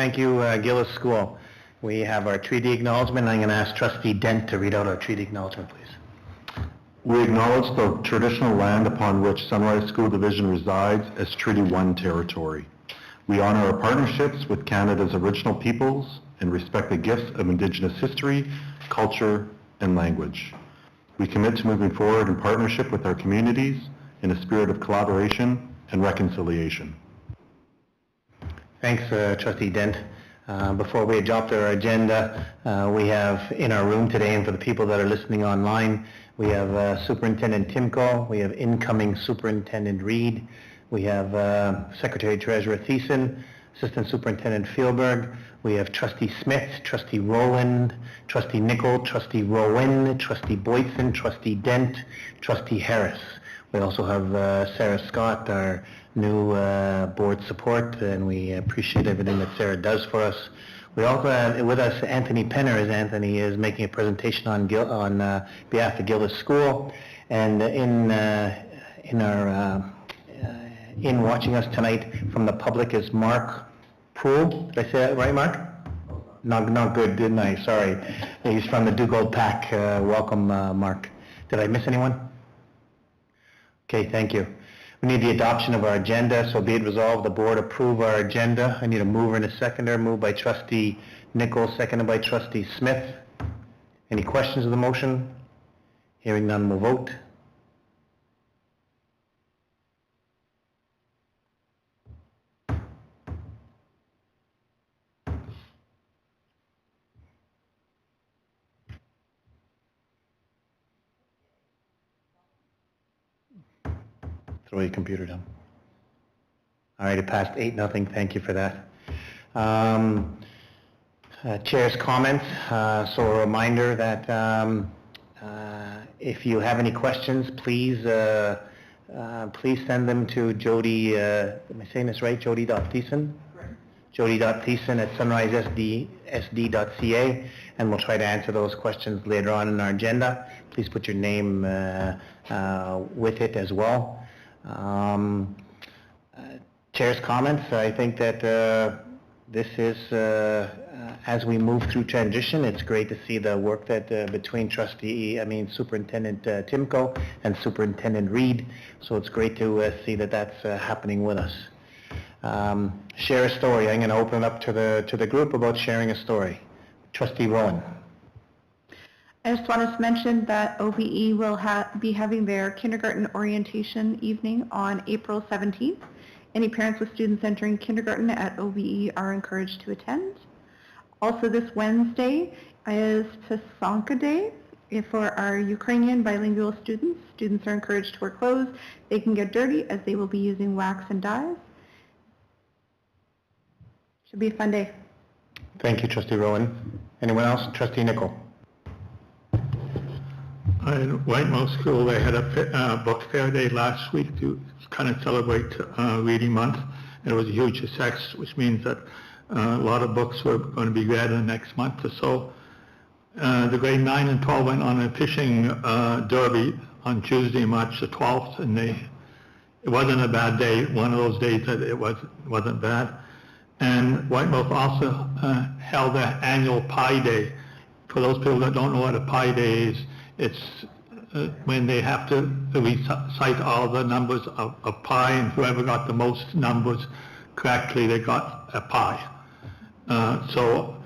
Thank you, Gillis School. We have our treaty acknowledgement. I'm going to ask Trustee Dent to read out our treaty acknowledgement, please. We acknowledge the traditional land upon which Sunrise School Division resides as Treaty 1 territory. We honor our partnerships with Canada's original peoples and respect the gifts of Indigenous history, culture, and language. We commit to moving forward in partnership with our communities in a spirit of collaboration and reconciliation. Thanks, Trustee Dent. Before we adopt our agenda, we have in our room today, and for the people that are listening online, we have Superintendent Timko, we have incoming Superintendent Reed, we have Secretary Treasurer Thiessen, Assistant Superintendent Fieldberg, we have Trustee Smith, Trustee Rowland, Trustee Nicol, Trustee Rowan, Trustee Boyson, Trustee Dent, Trustee Harris. We also have Sarah Scott, our new board support, and we appreciate everything that Sarah does for us. We also have with us Anthony Penner, as Anthony is making a presentation on behalf of Gillis School. And in watching us tonight from the public is Mark Poole. Did I say that right, Mark? Not good, didn't I? Sorry. He's from the Dugald Pack. Welcome, Mark. Did I miss anyone? Okay, thank you. We need the adoption of our agenda, so be it resolved, the board approve our agenda. I need a mover and a seconder. Moved by Trustee Nicol, seconded by Trustee Smith. Any questions of the motion? Hearing none, we'll vote. Throw your computer down. All right, it passed 8-0. Thank you for that. Chair's comments. So a reminder that if you have any questions, please send them to Jody. Am I saying this right? Jody.Thiessen? Right. Jody.Thiessen at sunrisesd.ca, and we'll try to answer those questions later on in our agenda. Please put your name with it as well. Chair's comments. I think that this is, as we move through transition, it's great to see the work that between Superintendent Timko and Superintendent Reed. So it's great to see that that's happening with us. Share a story. I'm going to open it up to the group about sharing a story. Trustee Rowan. I just wanted to mention that OVE will be having their kindergarten orientation evening on April 17th. Any parents with students entering kindergarten at OVE are encouraged to attend. Also this Wednesday is Pysanka Day for our Ukrainian bilingual students. Students are encouraged to wear clothes they can get dirty, as they will be using wax and dyes. Should be a fun day. Thank you, Trustee Rowan. Anyone else? Trustee Nicol. In Whitemouth School, they had a book fair day last week to kind of celebrate Reading Month. And it was a huge success, which means that a lot of books were going to be read in the next month or so. The grade 9 and 12 went on a fishing derby on Tuesday, March the 12th, and it wasn't a bad day. One of those days that it wasn't bad. And Whitemouth also held their annual Pie Day. For those people that don't know what a Pie Day is, it's when they have to recite all the numbers of pi, and whoever got the most numbers correctly, they got a pie. So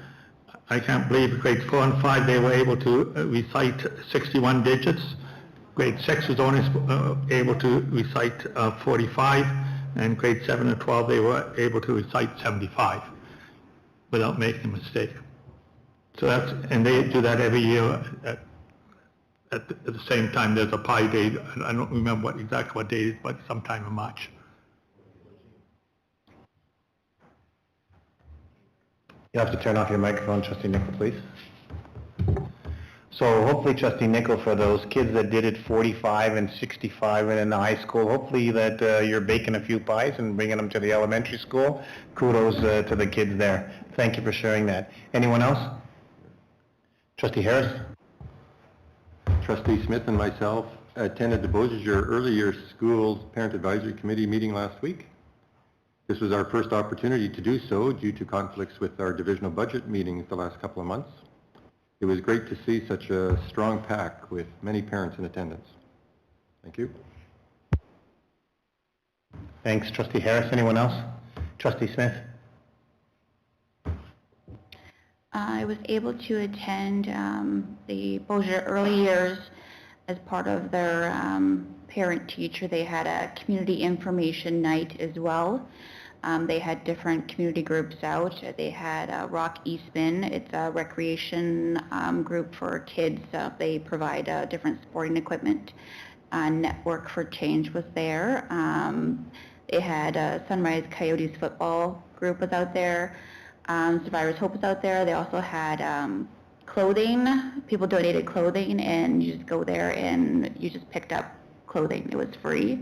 I can't believe grade 4 and 5, they were able to recite 61 digits. Grade 6 was only able to recite 45, and grade 7 and 12, they were able to recite 75 without making a mistake. So and they do that every year at the same time. There's a Pie Day. I don't remember exactly what date it is, but sometime in March. You have to turn off your microphone, Trustee Nicol, please. So hopefully, Trustee Nicol, for those kids that did it 45 and 65 and in the high school, hopefully that you're baking a few pies and bringing them to the elementary school. Kudos to the kids there. Thank you for sharing that. Anyone else? Trustee Harris? Trustee Smith and myself attended the Beausejour Early Years Schools Parent Advisory Committee meeting last week. This was our first opportunity to do so due to conflicts with our divisional budget meetings the last couple of months. It was great to see such a strong pack with many parents in attendance. Thank you. Thanks, Trustee Harris. Anyone else? Trustee Smith? I was able to attend the Beaujeu Early Years as part of their parent-teacher. They had a community information night as well. They had different community groups out. They had Rock Eastman. It's a recreation group for kids. They provide different sporting equipment. Network for Change was there. They had Sunrise Coyotes football group was out there. Survivors Hope was out there. They also had clothing. People donated clothing, and you just go there and you just picked up clothing. It was free.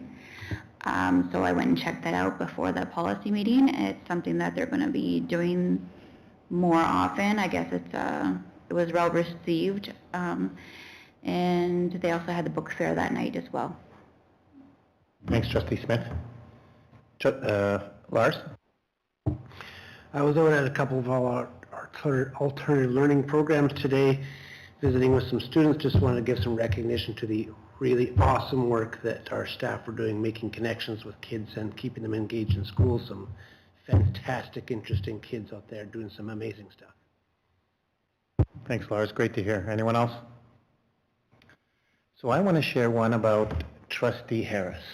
So I went and checked that out before the policy meeting. It's something that they're going to be doing more often. I guess it was well received. And they also had the book fair that night as well. Thanks, Trustee Smith. Lars? I was out at a couple of our alternative learning programs today, visiting with some students. Just wanted to give some recognition to the really awesome work that our staff are doing, making connections with kids and keeping them engaged in school. Some fantastic, interesting kids out there doing some amazing stuff. Thanks, Lars. Great to hear. Anyone else? So I want to share one about Trustee Harris.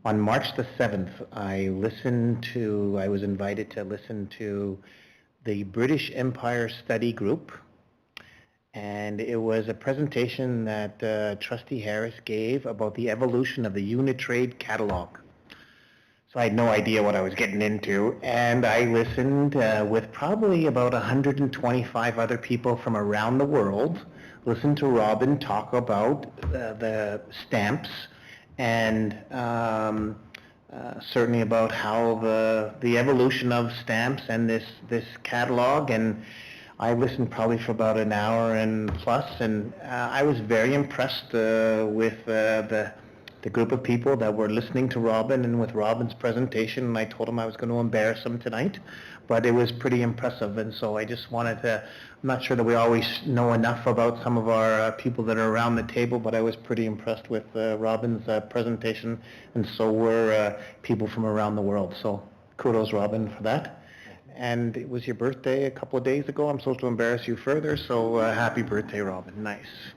On March the 7th, I was invited to listen to the British Empire Study Group, and it was a presentation that Trustee Harris gave about the evolution of the Unitrade catalog. So I had no idea what I was getting into, and I listened with probably about 125 other people from around the world, listened to Robin talk about the stamps, and certainly about how the evolution of stamps and this catalog. And I listened probably for about an hour and plus, and I was very impressed with the group of people that were listening to Robin and with Robin's presentation. And I told him I was going to embarrass him tonight, but it was pretty impressive. And so I just wanted to, I'm not sure that we always know enough about some of our people that are around the table, but I was pretty impressed with Robin's presentation, and so were people from around the world. So kudos, Robin, for that. And it was your birthday a couple of days ago. I'm supposed to embarrass you further, so happy birthday, Robin. Nice.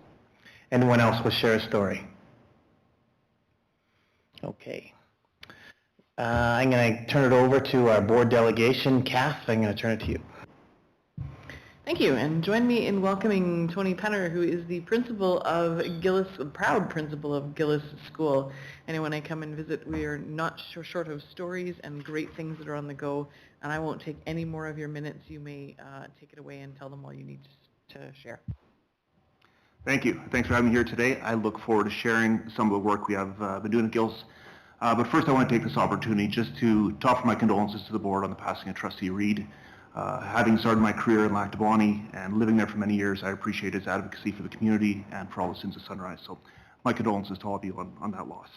Anyone else will share a story? Okay. I'm going to turn it over to our board delegation. Kath, I'm going to turn it to you. Thank you, and join me in welcoming Tony Penner, who is the principal of Gillis, proud principal of Gillis School. And when I come and visit, we are not short of stories and great things that are on the go, and I won't take any more of your minutes. You may take it away and tell them all you need to share. Thank you. Thanks for having me here today. I look forward to sharing some of the work we have been doing at Gillis. But first I want to take this opportunity just to offer my condolences to the board on the passing of Trustee Reed. Having started my career in Lac Du Bonnet and living there for many years, I appreciate his advocacy for the community and for all the students of Sunrise. So my condolences to all of you on that loss.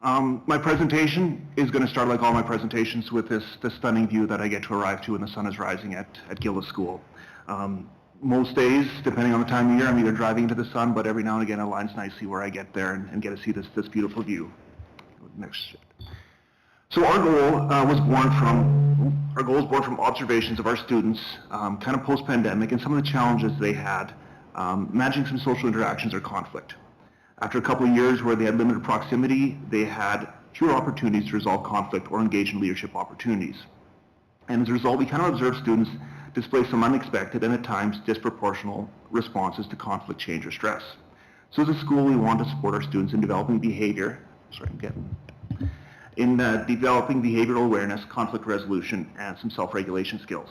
My presentation is going to start, like all my presentations, with this stunning view that I get to arrive to when the sun is rising at Gillis School. Most days, depending on the time of year, I'm either driving into the sun, but every now and again it aligns nicely where I get there and get to see this beautiful view. Next shift. So our goal was born from observations of our students, kind of post-pandemic, and some of the challenges they had managing some social interactions or conflict. After a couple of years where they had limited proximity, they had fewer opportunities to resolve conflict or engage in leadership opportunities. And as a result, we kind of observed students display some unexpected and at times disproportional responses to conflict, change, or stress. So as a school, we want to support our students in developing behavioral awareness, conflict resolution, and some self-regulation skills.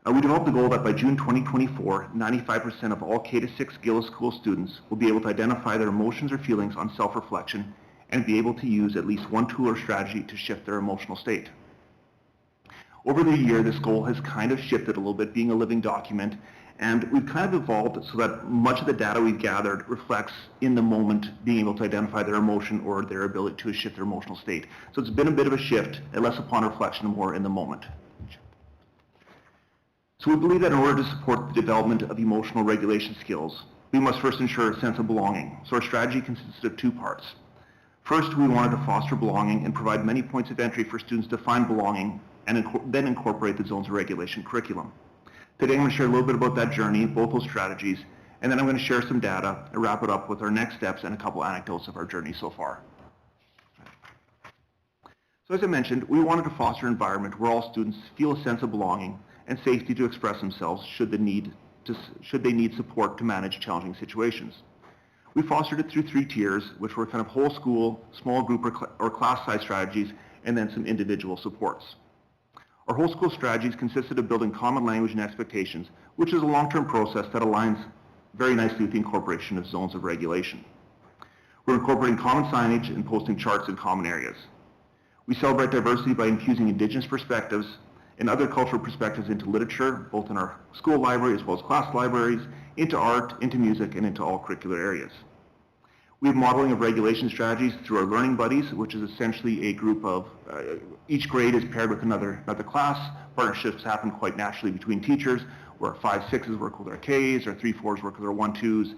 We developed the goal that by June 2024, 95% of all K-6 Gillis School students will be able to identify their emotions or feelings on self-reflection and be able to use at least one tool or strategy to shift their emotional state. Over the year, this goal has kind of shifted a little bit, being a living document, And we've kind of evolved so that much of the data we've gathered reflects in the moment being able to identify their emotion or their ability to shift their emotional state. So it's been a bit of a shift, less upon reflection, more in the moment. So we believe that in order to support the development of emotional regulation skills, we must first ensure a sense of belonging. So our strategy consisted of two parts. First, we wanted to foster belonging and provide many points of entry for students to find belonging and then incorporate the zones of regulation curriculum. Today I'm going to share a little bit about that journey, both those strategies, and then I'm going to share some data and wrap it up with our next steps and a couple anecdotes of our journey so far. So as I mentioned, we wanted to foster an environment where all students feel a sense of belonging and safety to express themselves should they need support to manage challenging situations. We fostered it through 3 tiers, which were kind of whole school, small group or class size strategies, and then some individual supports. Our whole school strategies consisted of building common language and expectations, which is a long-term process that aligns very nicely with the incorporation of zones of regulation. We're incorporating common signage and posting charts in common areas. We celebrate diversity by infusing Indigenous perspectives and other cultural perspectives into literature, both in our school library as well as class libraries, into art, into music, and into all curricular areas. We have modeling of regulation strategies through our Learning Buddies, which is essentially a group of, each grade is paired with another class. Partnerships happen quite naturally between teachers, where 5-6s work with our Ks, or 3-4s work with our 1-2s,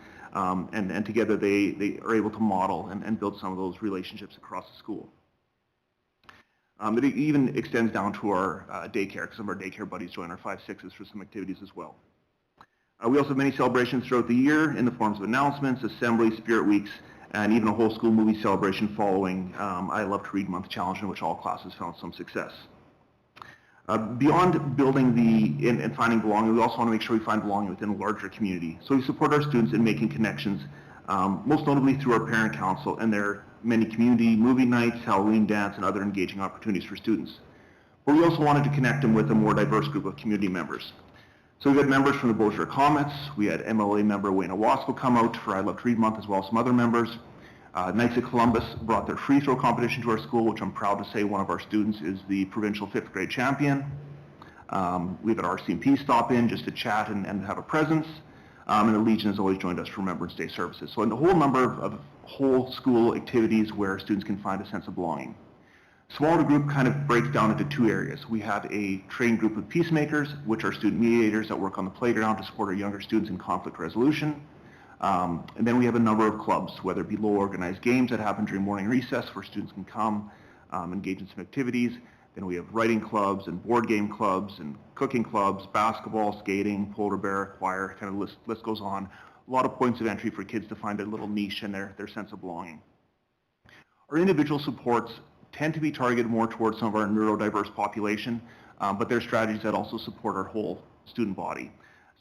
and together they are able to model and build some of those relationships across the school. It even extends down to our daycare, because some of our daycare buddies join our 5-6s for some activities as well. We also have many celebrations throughout the year in the forms of announcements, assemblies, spirit weeks, and even a whole school movie celebration following I Love to Read Month Challenge, in which all classes found some success. Beyond building and finding belonging, we also want to make sure we find belonging within a larger community. So we support our students in making connections, most notably through our parent council and their many community movie nights, Halloween dance, and other engaging opportunities for students. But we also wanted to connect them with a more diverse group of community members. So we had members from the Beaujeu Comets, we had MLA member Wayne Owasco come out for I Love to Read Month, as well as some other members. Knights of Columbus brought their free throw competition to our school, which I'm proud to say one of our students is the provincial 5th grade champion. We had RCMP stop in just to chat and have a presence. And the Legion has always joined us for Remembrance Day services. So in a whole number of whole school activities where students can find a sense of belonging. Smaller group kind of breaks down into 2 areas. We have a trained group of peacemakers, which are student mediators that work on the playground to support our younger students in conflict resolution. And then we have a number of clubs, whether it be low organized games that happen during morning recess where students can come, engage in some activities. Then we have writing clubs and board game clubs and cooking clubs, basketball, skating, polar bear, choir, kind of list goes on. A lot of points of entry for kids to find a little niche in their sense of belonging. Our individual supports tend to be targeted more towards some of our neurodiverse population, but there are strategies that also support our whole student body.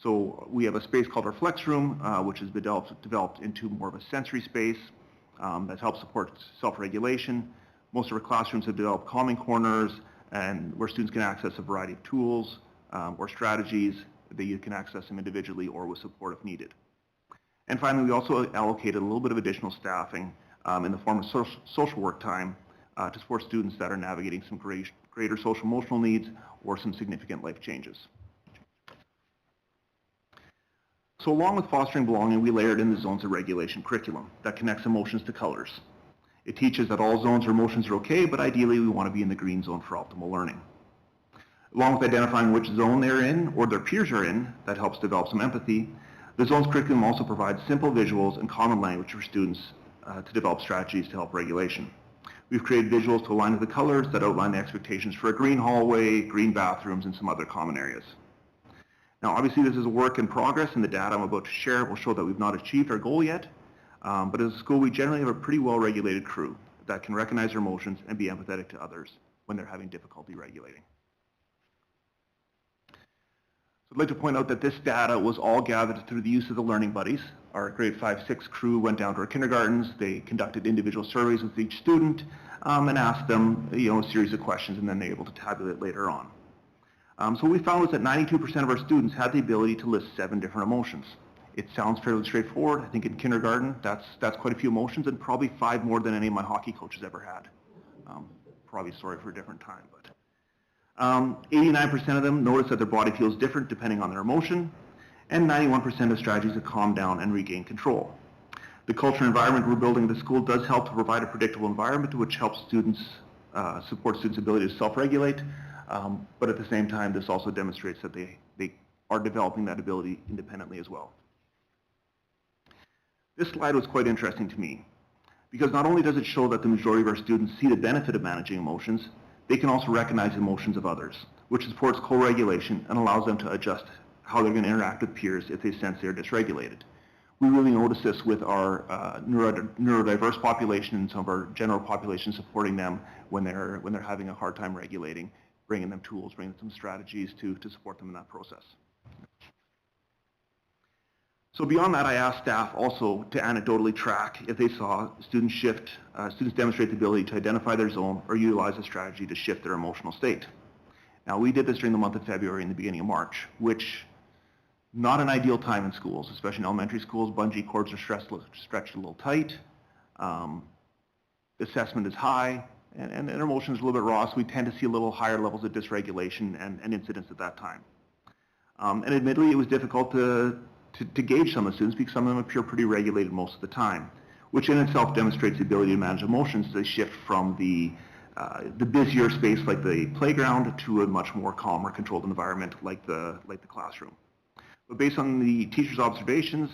So we have a space called our Flex Room, which has been developed into more of a sensory space that helps support self-regulation. Most of our classrooms have developed calming corners, and where students can access a variety of tools or strategies that you can access them individually or with support if needed. And finally, we also allocated a little bit of additional staffing in the form of social work time to support students that are navigating some greater social emotional needs or some significant life changes. So along with fostering belonging, we layered in the zones of regulation curriculum that connects emotions to colors. It teaches that all zones or emotions are okay, but ideally we want to be in the green zone for optimal learning. Along with identifying which zone they're in or their peers are in, that helps develop some empathy, the zones curriculum also provides simple visuals and common language for students to develop strategies to help regulation. We've created visuals to align with the colors that outline the expectations for a green hallway, green bathrooms, and some other common areas. Now, obviously, this is a work in progress, and the data I'm about to share will show that we've not achieved our goal yet. But as a school, we generally have a pretty well-regulated crew that can recognize their emotions and be empathetic to others when they're having difficulty regulating. So I'd like to point out that this data was all gathered through the use of the Learning Buddies. Our grade 5-6 crew went down to our kindergartens. They conducted individual surveys with each student and asked them a series of questions, and then they were able to tabulate later on. So what we found was that 92% of our students had the ability to list 7 different emotions. It sounds fairly straightforward. I think in kindergarten, that's quite a few emotions, and probably 5 more than any of my hockey coaches ever had. Probably a story for a different time. But 89% of them notice that their body feels different depending on their emotion, and 91% of strategies to calm down and regain control. The culture and environment we're building in the school does help to provide a predictable environment which helps students, support students' ability to self-regulate, but at the same time this also demonstrates that they are developing that ability independently as well. This slide was quite interesting to me because not only does it show that the majority of our students see the benefit of managing emotions, they can also recognize emotions of others, which supports co-regulation and allows them to adjust how they're going to interact with peers if they sense they're dysregulated. We really notice this with our neurodiverse population and some of our general population, supporting them when they're having a hard time regulating, bringing them tools, bringing them some strategies to support them in that process. So beyond that, I asked staff also to anecdotally track if they saw students demonstrate the ability to identify their zone or utilize a strategy to shift their emotional state. Now, we did this during the month of February and the beginning of March, which not an ideal time in schools, especially in elementary schools. Bungee cords are stretched a little tight. Assessment is high, and their emotions are a little bit raw, so we tend to see a little higher levels of dysregulation and incidents at that time. And admittedly, it was difficult to gauge some of the students because some of them appear pretty regulated most of the time, which in itself demonstrates the ability to manage emotions as they shift from the busier space like the playground to a much more calmer, controlled environment like the classroom. But based on the teachers' observations,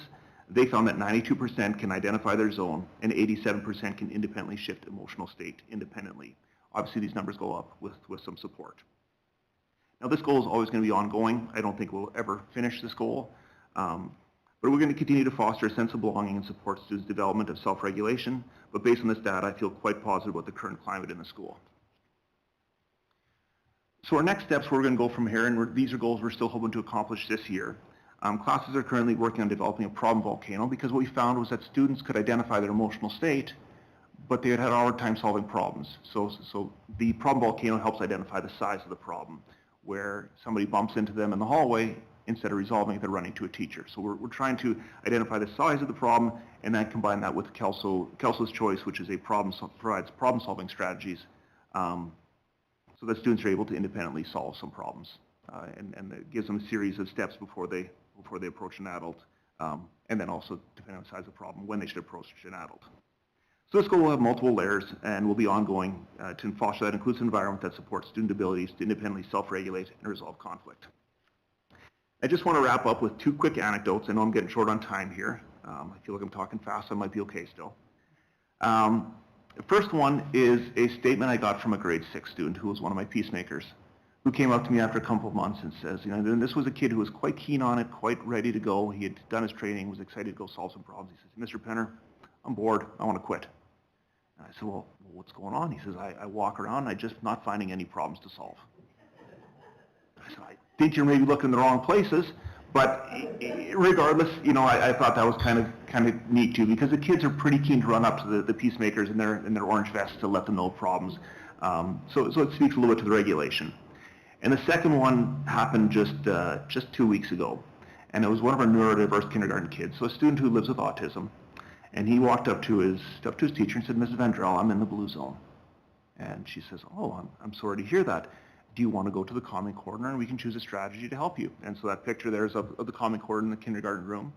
they found that 92% can identify their zone and 87% can independently shift emotional state independently. Obviously, these numbers go up with some support. Now, this goal is always going to be ongoing. I don't think we'll ever finish this goal. But we're going to continue to foster a sense of belonging and support students' development of self-regulation. But based on this data, I feel quite positive about the current climate in the school. So our next steps, we're going to go from here, and these are goals we're still hoping to accomplish this year. Classes are currently working on developing a problem volcano because what we found was that students could identify their emotional state, but they had a hard time solving problems. So the problem volcano helps identify the size of the problem, where somebody bumps into them in the hallway, instead of resolving it, they're running to a teacher. So we're trying to identify the size of the problem and then combine that with Kelso's Choice, which is provides problem-solving strategies so that students are able to independently solve some problems. And it gives them a series of steps before they approach an adult, and then also, depending on the size of the problem, when they should approach an adult. So this goal will have multiple layers and will be ongoing to foster that inclusive environment that supports student abilities to independently self-regulate and resolve conflict. I just want to wrap up with two quick anecdotes. I know I'm getting short on time here. I feel like I'm talking fast, so I might be okay still. The first one is a statement I got from a grade 6 student who was one of my peacemakers, who came up to me after a couple of months and says, and this was a kid who was quite keen on it, quite ready to go. He had done his training, was excited to go solve some problems. He says, Mr. Penner, I'm bored. I want to quit. And I said, well, what's going on? He says, I walk around and I'm just not finding any problems to solve. I said, I think you're maybe looking in the wrong places, but regardless, I thought that was kind of neat too, because the kids are pretty keen to run up to the peacemakers in their orange vests to let them know problems. So it speaks a little bit to the regulation. And the second one happened just 2 weeks ago, and it was one of our neurodiverse kindergarten kids, so a student who lives with autism, and he walked up to his teacher and said, Mrs. Vendrell, I'm in the blue zone. And she says, oh, I'm sorry to hear that. Do you want to go to the calming corner and we can choose a strategy to help you? And so that picture there is of the calming corner in the kindergarten room.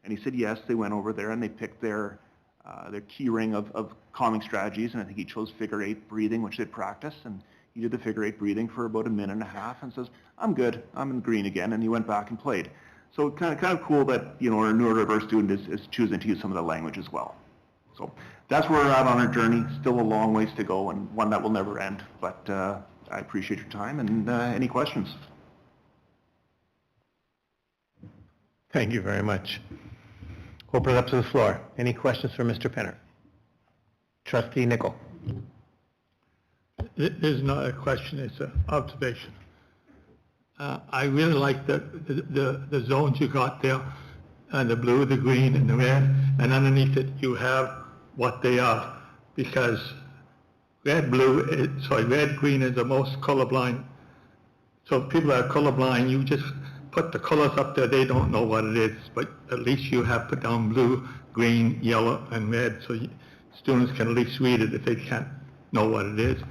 And he said yes, they went over there and they picked their key ring of calming strategies, and I think he chose figure 8 breathing, which they'd practiced, and he did the figure 8 breathing for about a minute and a half and says, I'm good, I'm in green again, and he went back and played. So kind of cool that our neurodiverse student is choosing to use some of that language as well. So that's where we're at on our journey. Still a long ways to go, and one that will never end, but I appreciate your time, and any questions? Thank you very much. Open it up to the floor. Any questions for Mr. Penner? Trustee Nicol. There's not a question, it's an observation. I really like the zones you got there, and the blue, the green, and the red, and underneath it you have what they are, because red, green is the most colorblind. So people that are colorblind, you just put the colors up there, they don't know what it is, but at least you have put down blue, green, yellow, and red, so students can at least read it if they can't know what it is.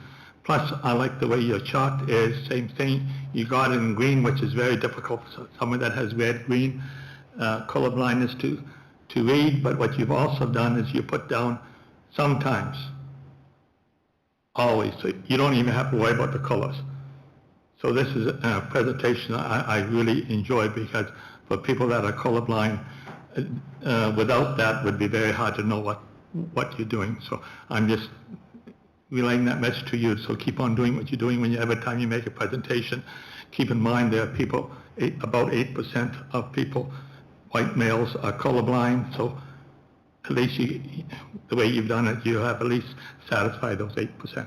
Plus, I like the way your chart is, same thing. You got it in green, which is very difficult for someone that has red, green. colorblindness to read, but what you've also done is you put down sometimes, always, so you don't even have to worry about the colors. So this is a presentation I really enjoy, because for people that are colorblind, without that would be very hard to know what you're doing. So I'm just relaying that message to you. So keep on doing what you're doing. Every time you make a presentation, keep in mind there are people, about 8% of people, white males, are colorblind. So at least the way you've done it, you have at least satisfied those 8%.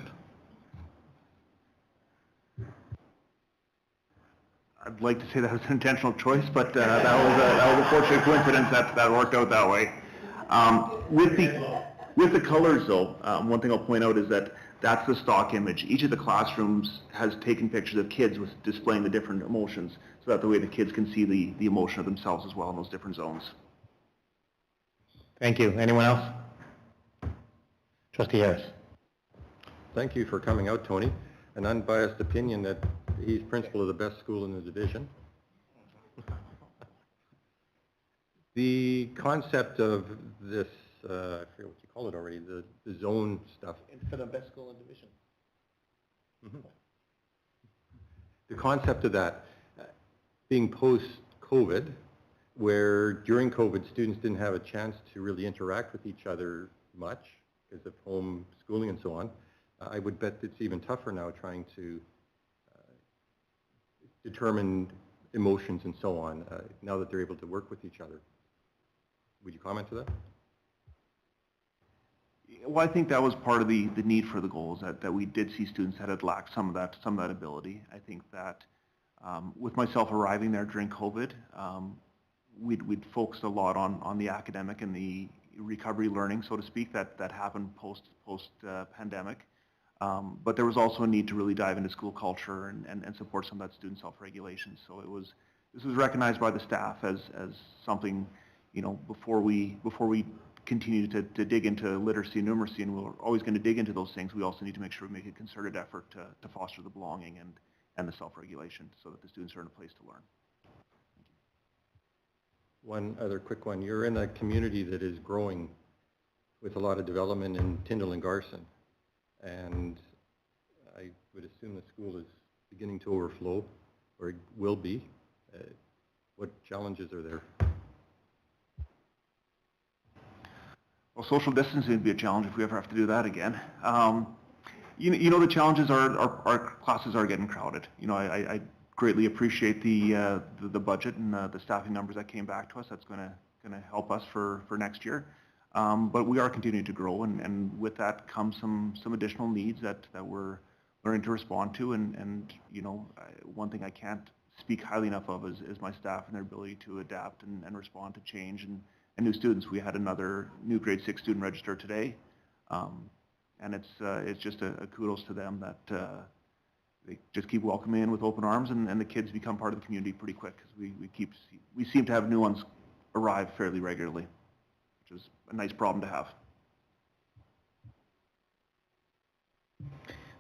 I'd like to say that was an intentional choice, but that was a fortunate coincidence that worked out that way. With the colors, though, one thing I'll point out is that that's the stock image. Each of the classrooms has taken pictures of kids with displaying the different emotions, so that the way the kids can see the emotion of themselves as well in those different zones. Thank you. Anyone else? Trustee Harris. Thank you for coming out, Tony. An unbiased opinion that he's principal of the best school in the division. The concept of this, I forget what you call it already, the zone stuff. For the best school in the division. The concept of that being post-COVID, where during COVID students didn't have a chance to really interact with each other much because of home schooling and so on. I would bet it's even tougher now trying to determine emotions and so on, now that they're able to work with each other. Would you comment to that? Well, I think that was part of the need for the goals, that we did see students that had lacked some of that ability. I think that with myself arriving there during COVID, we'd focused a lot on the academic and the recovery learning, so to speak, that happened post pandemic. But there was also a need to really dive into school culture and support some of that student self-regulation. So this was recognized by the staff as something, before we continue to dig into literacy and numeracy, and we're always going to dig into those things, we also need to make sure we make a concerted effort to foster the belonging and the self-regulation so that the students are in a place to learn. One other quick one. You're in a community that is growing with a lot of development in Tyndall and Garson, and I would assume the school is beginning to overflow, or it will be. What challenges are there? Well, social distancing would be a challenge if we ever have to do that again. The challenges are our classes are getting crowded. I greatly appreciate the budget and the staffing numbers that came back to us. That's going to help us for next year. But we are continuing to grow, and with that comes some additional needs that we're learning to respond to. And one thing I can't speak highly enough of is my staff and their ability to adapt and respond to change and new students. We had another new grade 6 student register today, and it's just a kudos to them that they just keep welcoming in with open arms, and the kids become part of the community pretty quick, because we seem to have new ones arrive fairly regularly, which is a nice problem to have.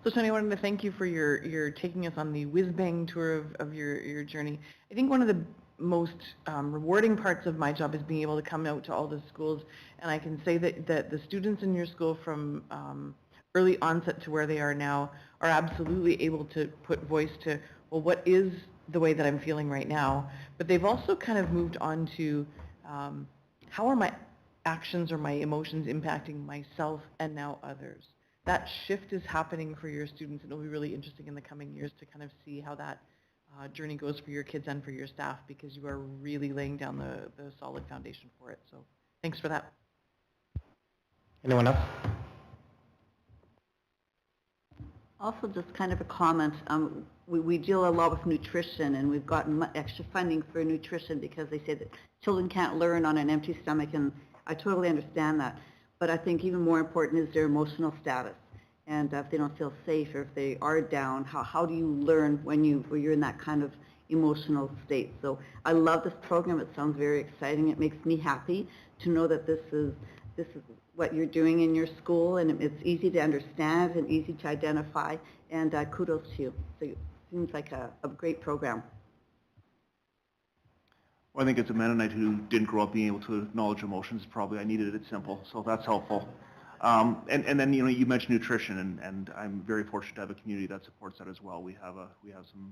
So Tony, I wanted to thank you for your taking us on the whiz-bang tour of your journey. I think one of the most rewarding parts of my job is being able to come out to all the schools, and I can say that the students in your school from early onset to where they are now are absolutely able to put voice to, well, what is the way that I'm feeling right now? But they've also kind of moved on to how are my actions or my emotions impacting myself and now others? That shift is happening for your students, and it'll be really interesting in the coming years to kind of see how that journey goes for your kids and for your staff, because you are really laying down the solid foundation for it. So thanks for that. Anyone else? Also, just kind of a comment, we deal a lot with nutrition, and we've gotten extra funding for nutrition because they say that children can't learn on an empty stomach, and I totally understand that. But I think even more important is their emotional status, and if they don't feel safe or if they are down, how do you learn when you're in that kind of emotional state? So I love this program. It sounds very exciting. It makes me happy to know that this is what you're doing in your school, and it's easy to understand and easy to identify, and kudos to you. So it seems like a great program. Well, I think as a Mennonite who didn't grow up being able to acknowledge emotions, probably I needed it simple, so that's helpful. And then, you mentioned nutrition, and I'm very fortunate to have a community that supports that as well. We have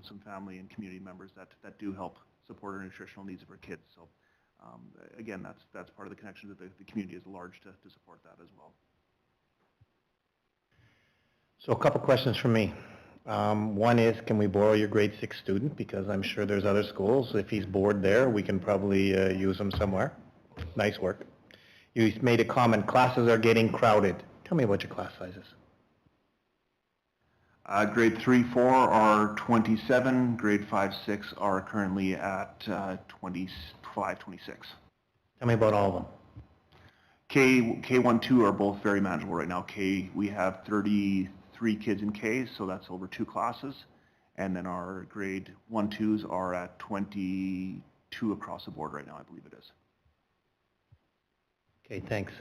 some family and community members that do help support our nutritional needs of our kids. So again, that's part of the connection that the community is large to support that as well. So a couple questions from me. One is, can we borrow your grade 6 student? Because I'm sure there's other schools. If he's bored there, we can probably use him somewhere. Nice work. You made a comment, classes are getting crowded. Tell me about your class sizes. Grade 3-4 are 27. Grade 5-6 are currently at 25, 26. Tell me about all of them. K1-2 are both very manageable right now. We have 33 kids in K, so that's over 2 classes. And then our grade 1-2s are at 22 across the board right now, I believe it is. Okay, thanks.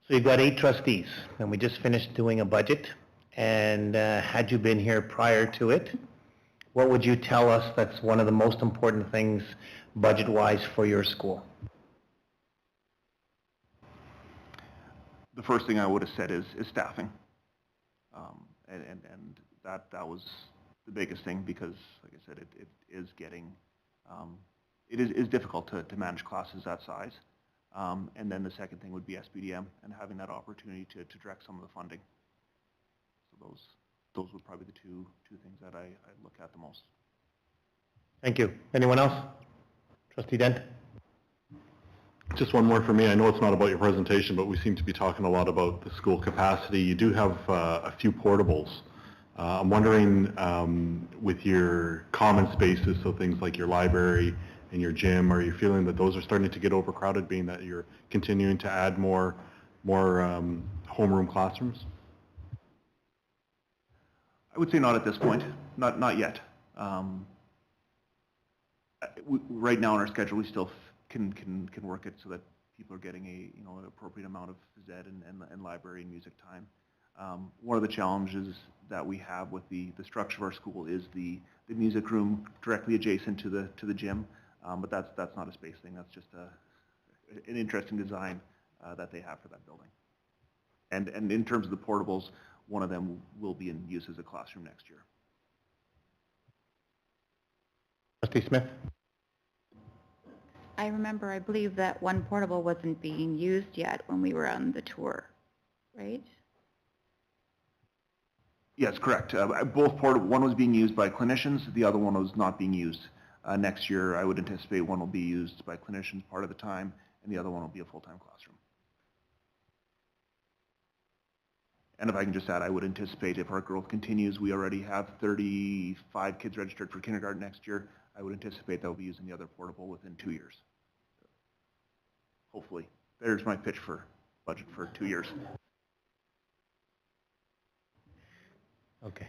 So you've got 8 trustees, and we just finished doing a budget. And had you been here prior to it, what would you tell us that's one of the most important things budget-wise for your school? The first thing I would have said is staffing. And that was the biggest thing because, like I said, it is getting, it is difficult to manage classes that size. And then the second thing would be SBDM and having that opportunity to direct some of the funding. So those would probably be the two things that I look at the most. Thank you. Anyone else? Trustee Dent? Just one more for me. I know it's not about your presentation, but we seem to be talking a lot about the school capacity. You do have a few portables. I'm wondering with your common spaces, so things like your library and your gym, are you feeling that those are starting to get overcrowded, being that you're continuing to add more homeroom classrooms? I would say not at this point, not yet. Right now in our schedule, we still can work it so that people are getting an appropriate amount of phys ed and library and music time. One of the challenges that we have with the structure of our school is the music room directly adjacent to the gym, but that's not a space thing. That's just an interesting design that they have for that building. And in terms of the portables, one of them will be in use as a classroom next year. Trustee Smith? I remember, I believe that one portable wasn't being used yet when we were on the tour, right? Yes, correct. Both one was being used by clinicians, the other one was not being used. Next year, I would anticipate one will be used by clinicians part of the time, and the other one will be a full-time classroom. And if I can just add, I would anticipate if our growth continues, we already have 35 kids registered for kindergarten next year. I would anticipate that we'll be using the other portable within 2 years. Hopefully. There's my pitch for budget for 2 years. Okay.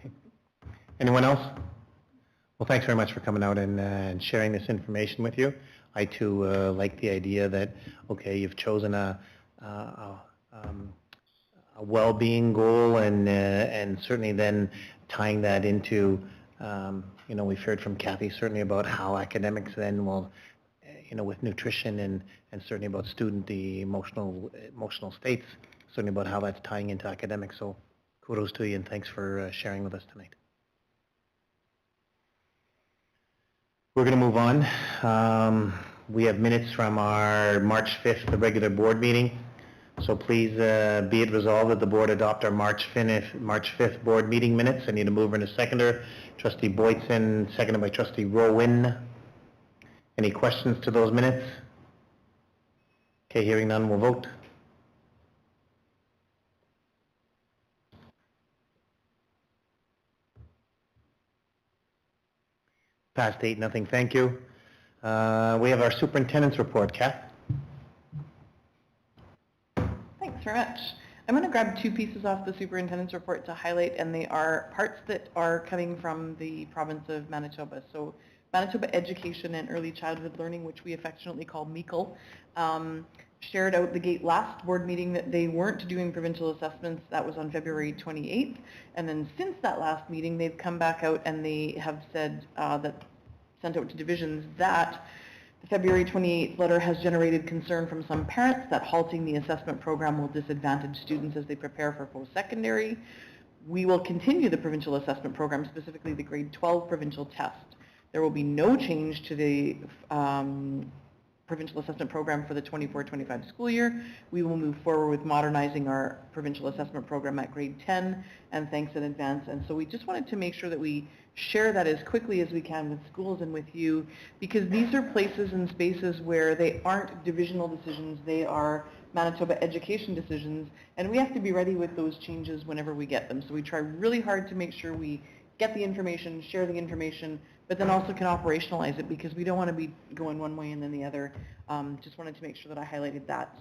Anyone else? Well, thanks very much for coming out and sharing this information with you. I too like the idea that, okay, you've chosen a well-being goal and certainly then tying that into, we've heard from Kathy certainly about how academics then will, with nutrition and certainly about the emotional states, certainly about how that's tying into academics. So kudos to you and thanks for sharing with us tonight. We're going to move on. We have minutes from our March 5th, the regular board meeting. So please be it resolved that the board adopt our March 5th board meeting minutes. I need a mover and a seconder. Trustee Boytson, seconded by Trustee Rowan. Any questions to those minutes? Okay, hearing none, we'll vote. Past 8-0, thank you. We have our superintendent's report. Kat? Thanks very much. I'm going to grab 2 pieces off the superintendent's report to highlight, and they are parts that are coming from the province of Manitoba. So Manitoba Education and Early Childhood Learning, which we affectionately call MECL, shared out the gate last board meeting that they weren't doing provincial assessments. That was on February 28th. And then since that last meeting, they've come back out and they have said that, sent out to divisions that February 28th letter has generated concern from some parents that halting the assessment program will disadvantage students as they prepare for post-secondary. We will continue the provincial assessment program, specifically the grade 12 provincial test. There will be no change to the provincial assessment program for the 24-25 school year. We will move forward with modernizing our provincial assessment program at grade 10, and thanks in advance. And so we just wanted to make sure that we share that as quickly as we can with schools and with you, because these are places and spaces where they aren't divisional decisions, they are Manitoba education decisions, and we have to be ready with those changes whenever we get them. So we try really hard to make sure we get the information, share the information, but then also can operationalize it, because we don't want to be going one way and then the other. Just wanted to make sure that I highlighted that.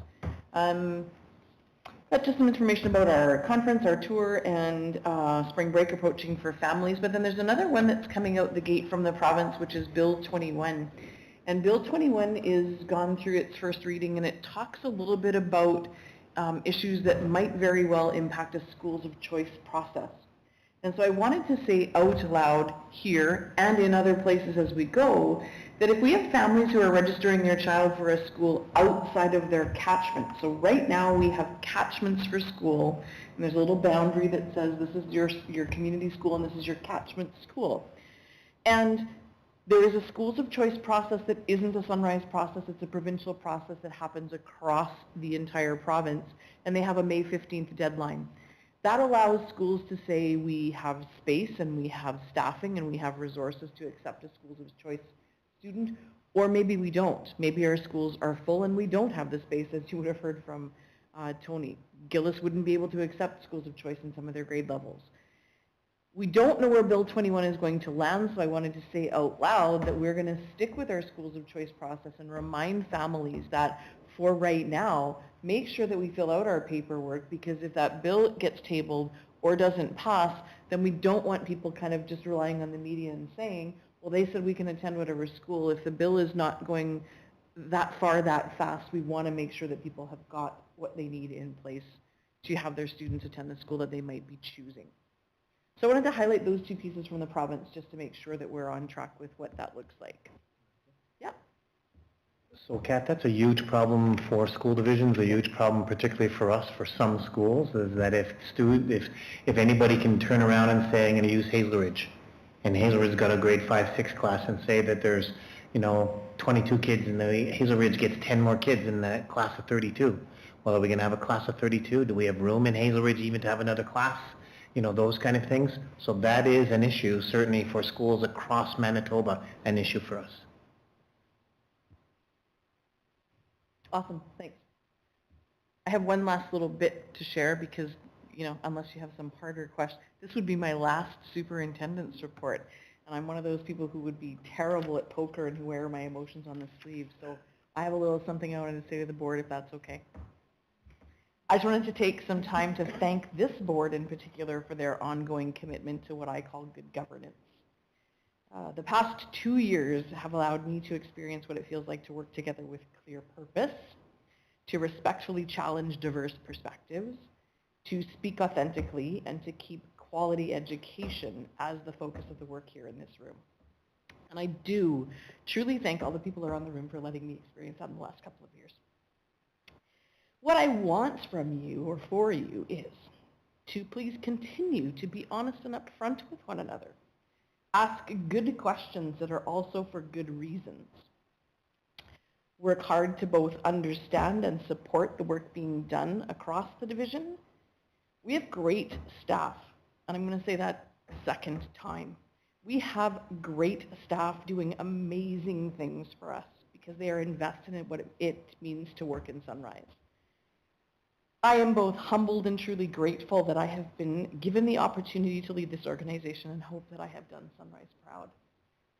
That's just some information about our conference, our tour, and spring break approaching for families. But then there's another one that's coming out the gate from the province, which is Bill 21. And Bill 21 is gone through its first reading, and it talks a little bit about issues that might very well impact a schools of choice process. And so I wanted to say out loud here and in other places as we go that if we have families who are registering their child for a school outside of their catchment, so right now we have catchments for school, and there's a little boundary that says this is your community school and this is your catchment school. And there is a schools of choice process that isn't a Sunrise process, it's a provincial process that happens across the entire province, and they have a May 15th deadline. That allows schools to say we have space and we have staffing and we have resources to accept a schools of choice student, or maybe we don't. Maybe our schools are full and we don't have the space, as you would have heard from Tony. Gillis wouldn't be able to accept schools of choice in some of their grade levels. We don't know where Bill 21 is going to land, so I wanted to say out loud that we're going to stick with our schools of choice process and remind families that for right now, make sure that we fill out our paperwork, because if that bill gets tabled or doesn't pass, then we don't want people kind of just relying on the media and saying, well, they said we can attend whatever school. If the bill is not going that far that fast, we want to make sure that people have got what they need in place to have their students attend the school that they might be choosing. So I wanted to highlight those two pieces from the province just to make sure that we're on track with what that looks like. Yeah. So Kat, that's a huge problem for school divisions, a huge problem particularly for us, for some schools, is that if anybody can turn around and say, I'm going to use Hazel Ridge, and Hazel Ridge's got a grade 5-6 class, and say that there's 22 kids and Hazel Ridge gets 10 more kids in that class of 32. Well, are we going to have a class of 32? Do we have room in Hazel Ridge even to have another class? Those kind of things. So that is an issue, certainly for schools across Manitoba, an issue for us. Awesome, thanks. I have one last little bit to share because, unless you have some harder questions, this would be my last superintendent's report. And I'm one of those people who would be terrible at poker and who wear my emotions on the sleeve. So I have a little something I wanted to say to the board, if that's okay. I just wanted to take some time to thank this board in particular for their ongoing commitment to what I call good governance. The past 2 years have allowed me to experience what it feels like to work together with clear purpose, to respectfully challenge diverse perspectives, to speak authentically, and to keep quality education as the focus of the work here in this room. And I do truly thank all the people around the room for letting me experience that in the last couple of years. What I want from you or for you is to please continue to be honest and upfront with one another. Ask good questions that are also for good reasons. Work hard to both understand and support the work being done across the division. We have great staff, and I'm going to say that a second time. We have great staff doing amazing things for us because they are invested in what it means to work in Sunrise. I am both humbled and truly grateful that I have been given the opportunity to lead this organization and hope that I have done Sunrise proud.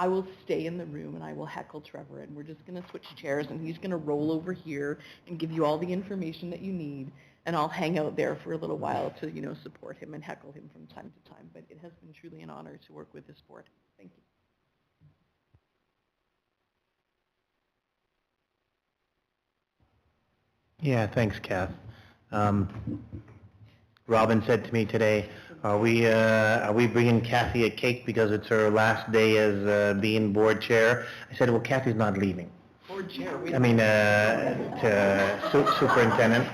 I will stay in the room and I will heckle Trevor, and we're just going to switch chairs and he's going to roll over here and give you all the information that you need, and I'll hang out there for a little while to support him and heckle him from time to time. But it has been truly an honor to work with this board. Thank you. Yeah, thanks, Kath. Robin said to me today, are we bringing Kathy a cake because it's her last day as being board chair? I said, well, Kathy's not leaving. to superintendent.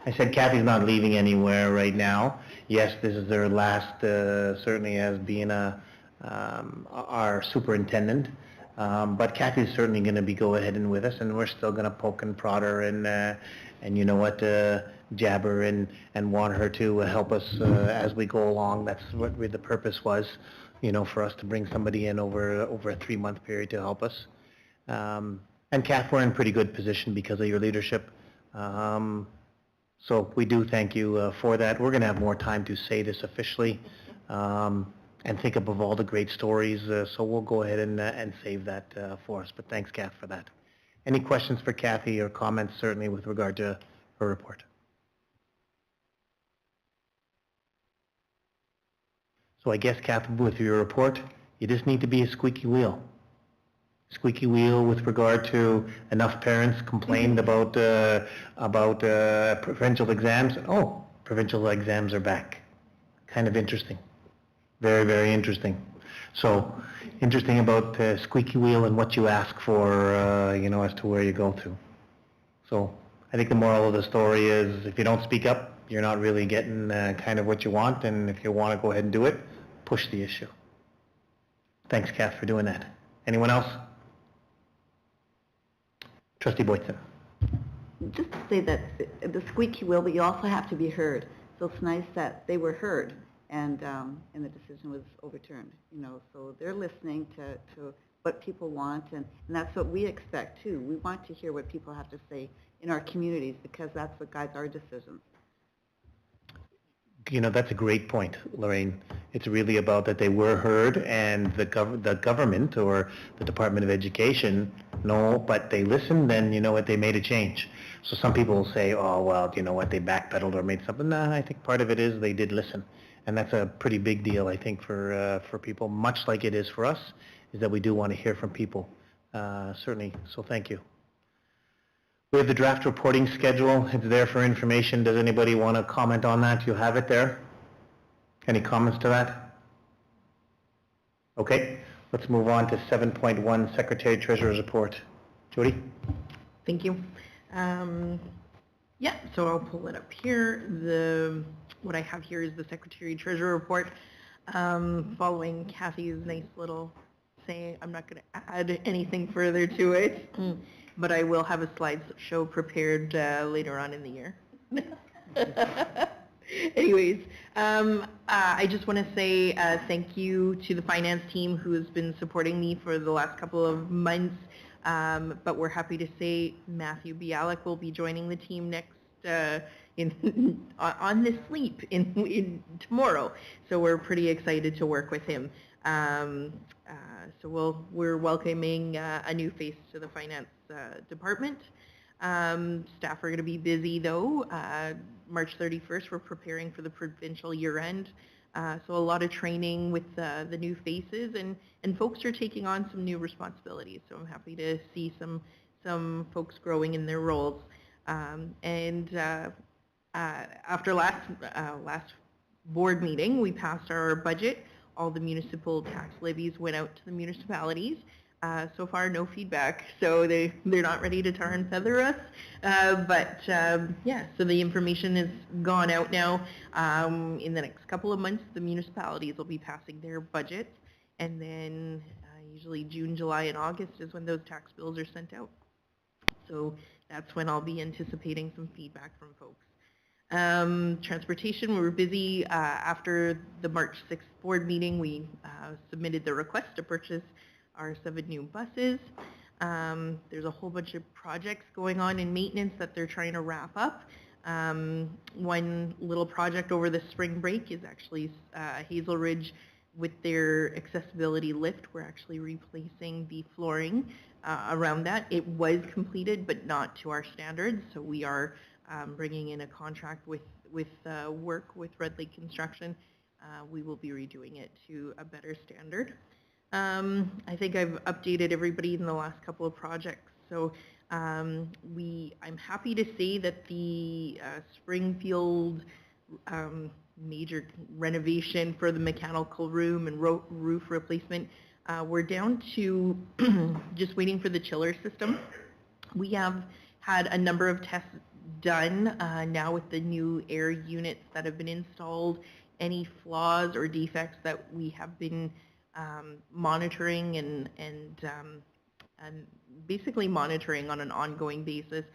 I said Kathy's not leaving anywhere right now. Yes, this is her last, certainly as being our superintendent. But Kathy's certainly going to be go ahead and with us, and we're still going to poke and prod her and you know what, jab her and want her to help us as we go along. That's what the purpose was, you know, for us to bring somebody in over a 3-month period to help us. And Kath, we're in pretty good position because of your leadership. So we do thank you for that. We're going to have more time to say this officially and think of all the great stories. So we'll go ahead and save that for us. But thanks, Kath, for that. Any questions for Kathy or comments certainly with regard to her report? So I guess, Kath, with your report, you just need to be a squeaky wheel. Squeaky wheel with regard to enough parents complained about provincial exams. Oh, provincial exams are back. Kind of interesting. Very, very interesting. So interesting about squeaky wheel and what you ask for, you know, as to where you go to. So I think the moral of the story is if you don't speak up, you're not really getting kind of what you want. And if you want to go ahead and do it, push the issue. Thanks, Kath, for doing that. Anyone else? Trustee Boyton. Just to say that the squeaky wheel, but you also have to be heard. So it's nice that they were heard and the decision was overturned. You know, so they're listening to what people want, and that's what we expect too. We want to hear what people have to say in our communities because that's what guides our decisions. You know, that's a great point, Lorraine. It's really about that they were heard and the government or the Department of Education, no, but they listened, then you know what, they made a change. So some people will say, oh, well, you know what, they backpedaled or made something. No, I think part of it is they did listen. And that's a pretty big deal, I think, for people, much like it is for us, is that we do want to hear from people, certainly. So thank you. We have the draft reporting schedule. It's there for information. Does anybody want to comment on that? You have it there. Any comments to that? Okay, let's move on to 7.1, Secretary Treasurer's Report. Jody? Thank you. Yeah, so I'll pull it up here. What I have here is the Secretary Treasurer Report. Following Kathy's nice little saying, I'm not going to add anything further to it. But I will have a slideshow prepared later on in the year. Anyways, I just want to say thank you to the finance team who has been supporting me for the last couple of months. But we're happy to say Matthew Bialik will be joining the team next on this leap in tomorrow. So we're pretty excited to work with him. So we're welcoming a new face to the finance department. Staff are going to be busy though. March 31st, we're preparing for the provincial year-end. So a lot of training with the new faces, and folks are taking on some new responsibilities. So I'm happy to see some folks growing in their roles. After last board meeting, we passed our budget. All the municipal tax levies went out to the municipalities. So far, no feedback, so they're not ready to tar and feather us. Yeah, so the information has gone out now. In the next couple of months, the municipalities will be passing their budget, and then usually June, July, and August is when those tax bills are sent out. So that's when I'll be anticipating some feedback from folks. Transportation, we were busy. After the March 6th board meeting, we submitted the request to purchase our 7 new buses. There's a whole bunch of projects going on in maintenance that they're trying to wrap up. One little project over the spring break is actually Hazel Ridge with their accessibility lift. We're actually replacing the flooring around that. It was completed, but not to our standards, so we are bringing in a contract with work with Red Lake Construction. We will be redoing it to a better standard. I think I've updated everybody in the last couple of projects. So I'm happy to say that the Springfield major renovation for the mechanical room and roof replacement, we're down to just waiting for the chiller system. We have had a number of tests done now with the new air units that have been installed. Any flaws or defects that we have been monitoring and basically monitoring on an ongoing basis.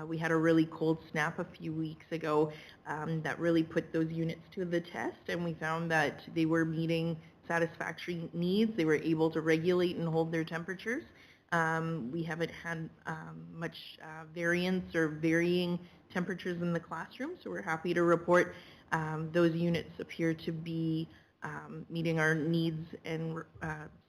We had a really cold snap a few weeks ago that really put those units to the test, and we found that they were meeting satisfactory needs. They were able to regulate and hold their temperatures. We haven't had much variance or varying temperatures in the classroom, so we're happy to report those units appear to be meeting our needs and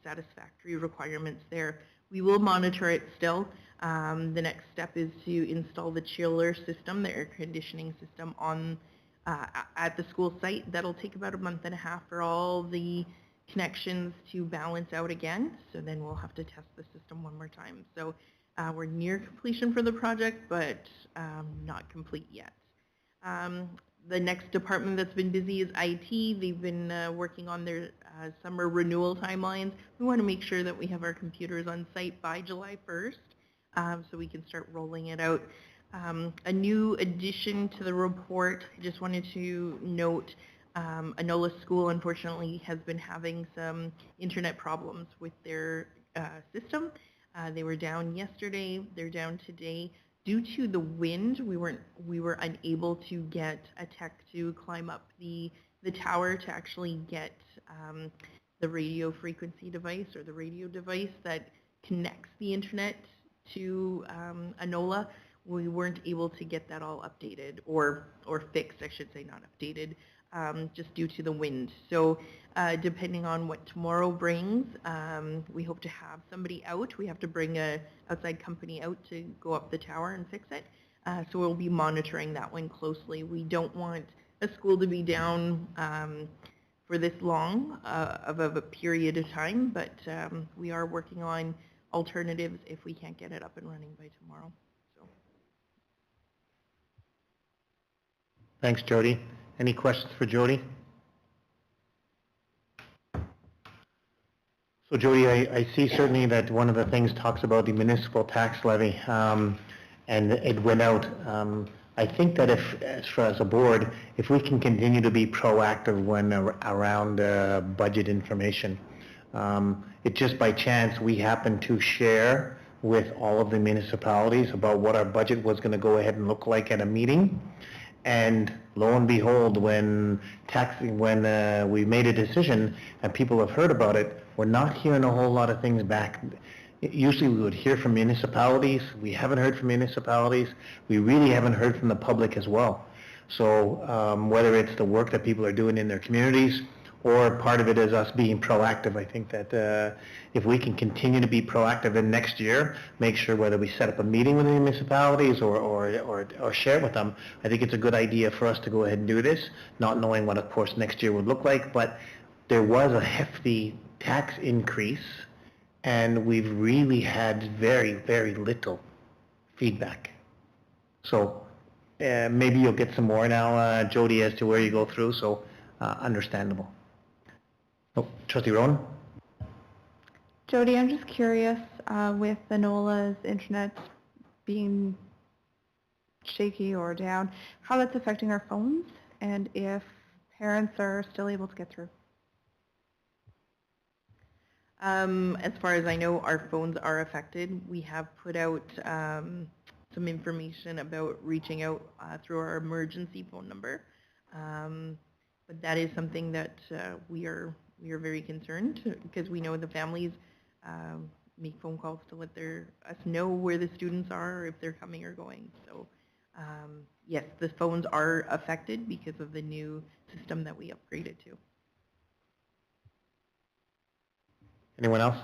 satisfactory requirements there. We will monitor it still. The next step is to install the chiller system, the air conditioning system on at the school site. That'll take about a month and a half for all the connections to balance out again. So then we'll have to test the system one more time. So we're near completion for the project, but not complete yet. The next department that's been busy is IT. They've been working on their summer renewal timelines. We want to make sure that we have our computers on site by July 1st so we can start rolling it out. A new addition to the report, I just wanted to note Anola School unfortunately has been having some internet problems with their system. They were down yesterday, they're down today. Due to the wind, we were unable to get a tech to climb up the tower to actually get the radio frequency device or the radio device that connects the internet to Anola. We weren't able to get that all updated or fixed, I should say, not updated, just due to the wind. So depending on what tomorrow brings, we hope to have somebody out. We have to bring an outside company out to go up the tower and fix it. So we'll be monitoring that one closely. We don't want a school to be down for this long of a period of time, but we are working on alternatives if we can't get it up and running by tomorrow. So. Thanks, Jody. Any questions for Jody? So Jody, I see certainly that one of the things talks about the municipal tax levy, and it went out. I think that if, as a board, if we can continue to be proactive when around budget information, it just by chance we happened to share with all of the municipalities about what our budget was going to go ahead and look like at a meeting. And lo and behold, when we made a decision and people have heard about it, we're not hearing a whole lot of things back. Usually we would hear from municipalities. We haven't heard from municipalities. We really haven't heard from the public as well. So whether it's the work that people are doing in their communities or part of it is us being proactive, I think that if we can continue to be proactive in next year, make sure whether we set up a meeting with the municipalities or share it with them, I think it's a good idea for us to go ahead and do this, not knowing what, of course, next year would look like. But there was a hefty tax increase, and we've really had very, very little feedback. So maybe you'll get some more now, Jody, as to where you go through, so understandable. Oh, Trustee Rowan? Jody, I'm just curious, with Anola's internet being shaky or down, how that's affecting our phones and if parents are still able to get through. As far as I know, our phones are affected. We have put out some information about reaching out through our emergency phone number, but that is something that we are very concerned because we know the families make phone calls to let us know where the students are or if they're coming or going. So yes, the phones are affected because of the new system that we upgraded to. Anyone else?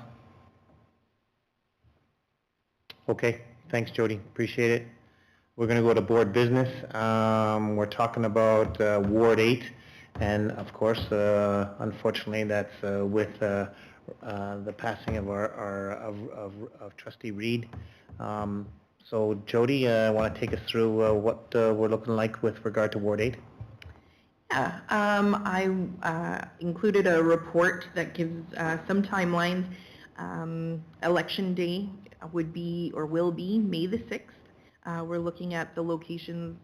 Okay, thanks, Jody. Appreciate it. We're going to go to board business. We're talking about Ward 8, and of course, unfortunately, that's with the passing of of Trustee Reed. So, Jody, want to take us through what we're looking like with regard to Ward 8? Yeah, I included a report that gives some timelines. Election day would be or will be May the 6th. We're looking at the location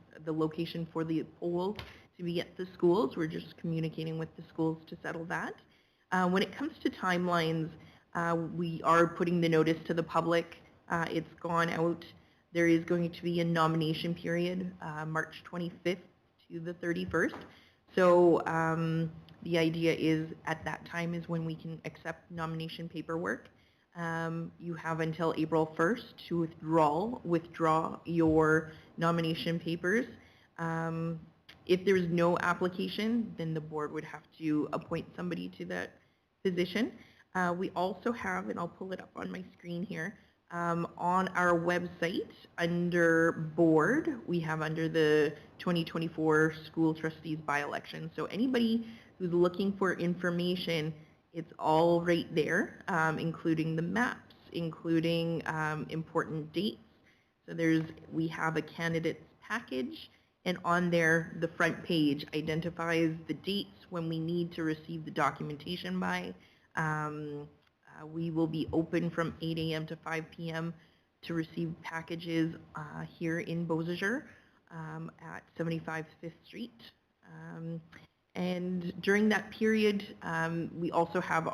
for the poll to be at the schools. We're just communicating with the schools to settle that. When it comes to timelines, we are putting the notice to the public. It's gone out. There is going to be a nomination period, March 25th to the 31st. So the idea is at that time is when we can accept nomination paperwork. You have until April 1st to withdraw your nomination papers. If there's no application, then the board would have to appoint somebody to that position. We also have, and I'll pull it up on my screen here, on our website under board, we have under the 2024 school trustees by-election. So anybody who's looking for information, it's all right there, including the maps, including important dates. So we have a candidates package, and on there, the front page identifies the dates when we need to receive the documentation by. We will be open from 8 a.m. to 5 p.m. to receive packages here in Beausejour at 75 5th Street. And during that period, we also have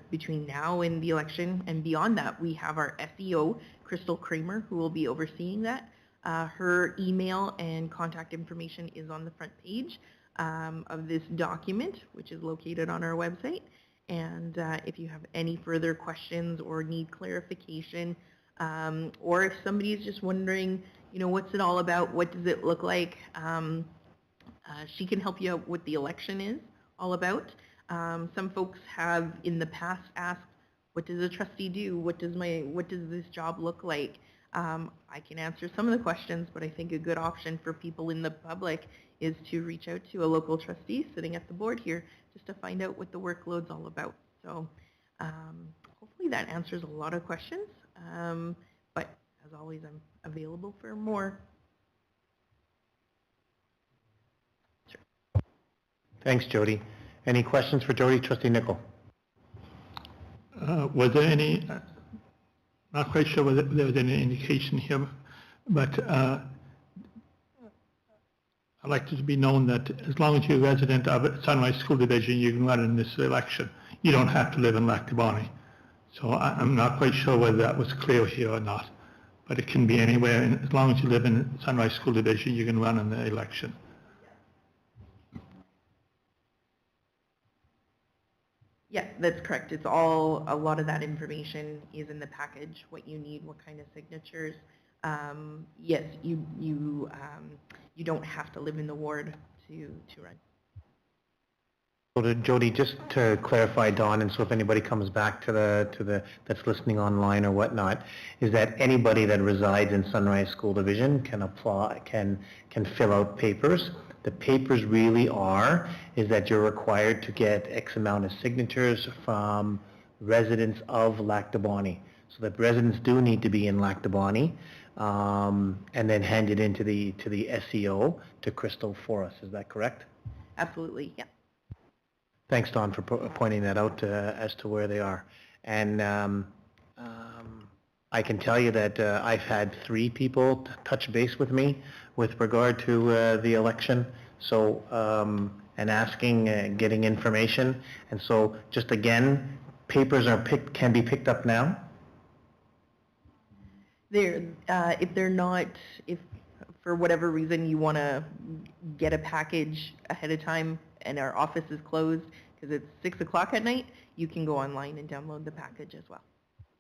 between now and the election and beyond that, we have our SEO, Crystal Kramer, who will be overseeing that. Her email and contact information is on the front page of this document, which is located on our website. And if you have any further questions or need clarification, or if somebody is just wondering, what's it all about, what does it look like, she can help you out what the election is all about. Some folks have in the past asked, what does a trustee do? What does this job look like? I can answer some of the questions, but I think a good option for people in the public is to reach out to a local trustee sitting at the board here just to find out what the workload's all about. So hopefully that answers a lot of questions, but as always, I'm available for more. Sure. Thanks, Jody. Any questions for Jody? Trustee Nicol. Was there any, not quite sure whether there was any indication here, but I'd like it to be known that as long as you're a resident of Sunrise School Division, you can run in this election. You don't have to live in Lac Du Bonnet. So I'm not quite sure whether that was clear here or not, but it can be anywhere. And as long as you live in Sunrise School Division, you can run in the election. Yeah, that's correct. It's all, a lot of that information is in the package, what you need, what kind of signatures. Yes, you don't have to live in the ward to run. So Jody, just to clarify, Dawn, and so if anybody comes back to the that's listening online or whatnot, is that anybody that resides in Sunrise School Division can apply, can fill out papers. The papers really is that you're required to get X amount of signatures from residents of Lac Du Bonnet. So that residents do need to be in Lac Du Bonnet, and then hand it into the SEO to Crystal for us. Is that correct? Absolutely, yeah. Thanks, Don, for pointing that out as to where they are. And I can tell you that I've had 3 people touch base with me with regard to the election, so and asking, getting information. And so, just again, papers can be picked up now. If they're not, if for whatever reason you want to get a package ahead of time and our office is closed because it's 6 o'clock at night, you can go online and download the package as well.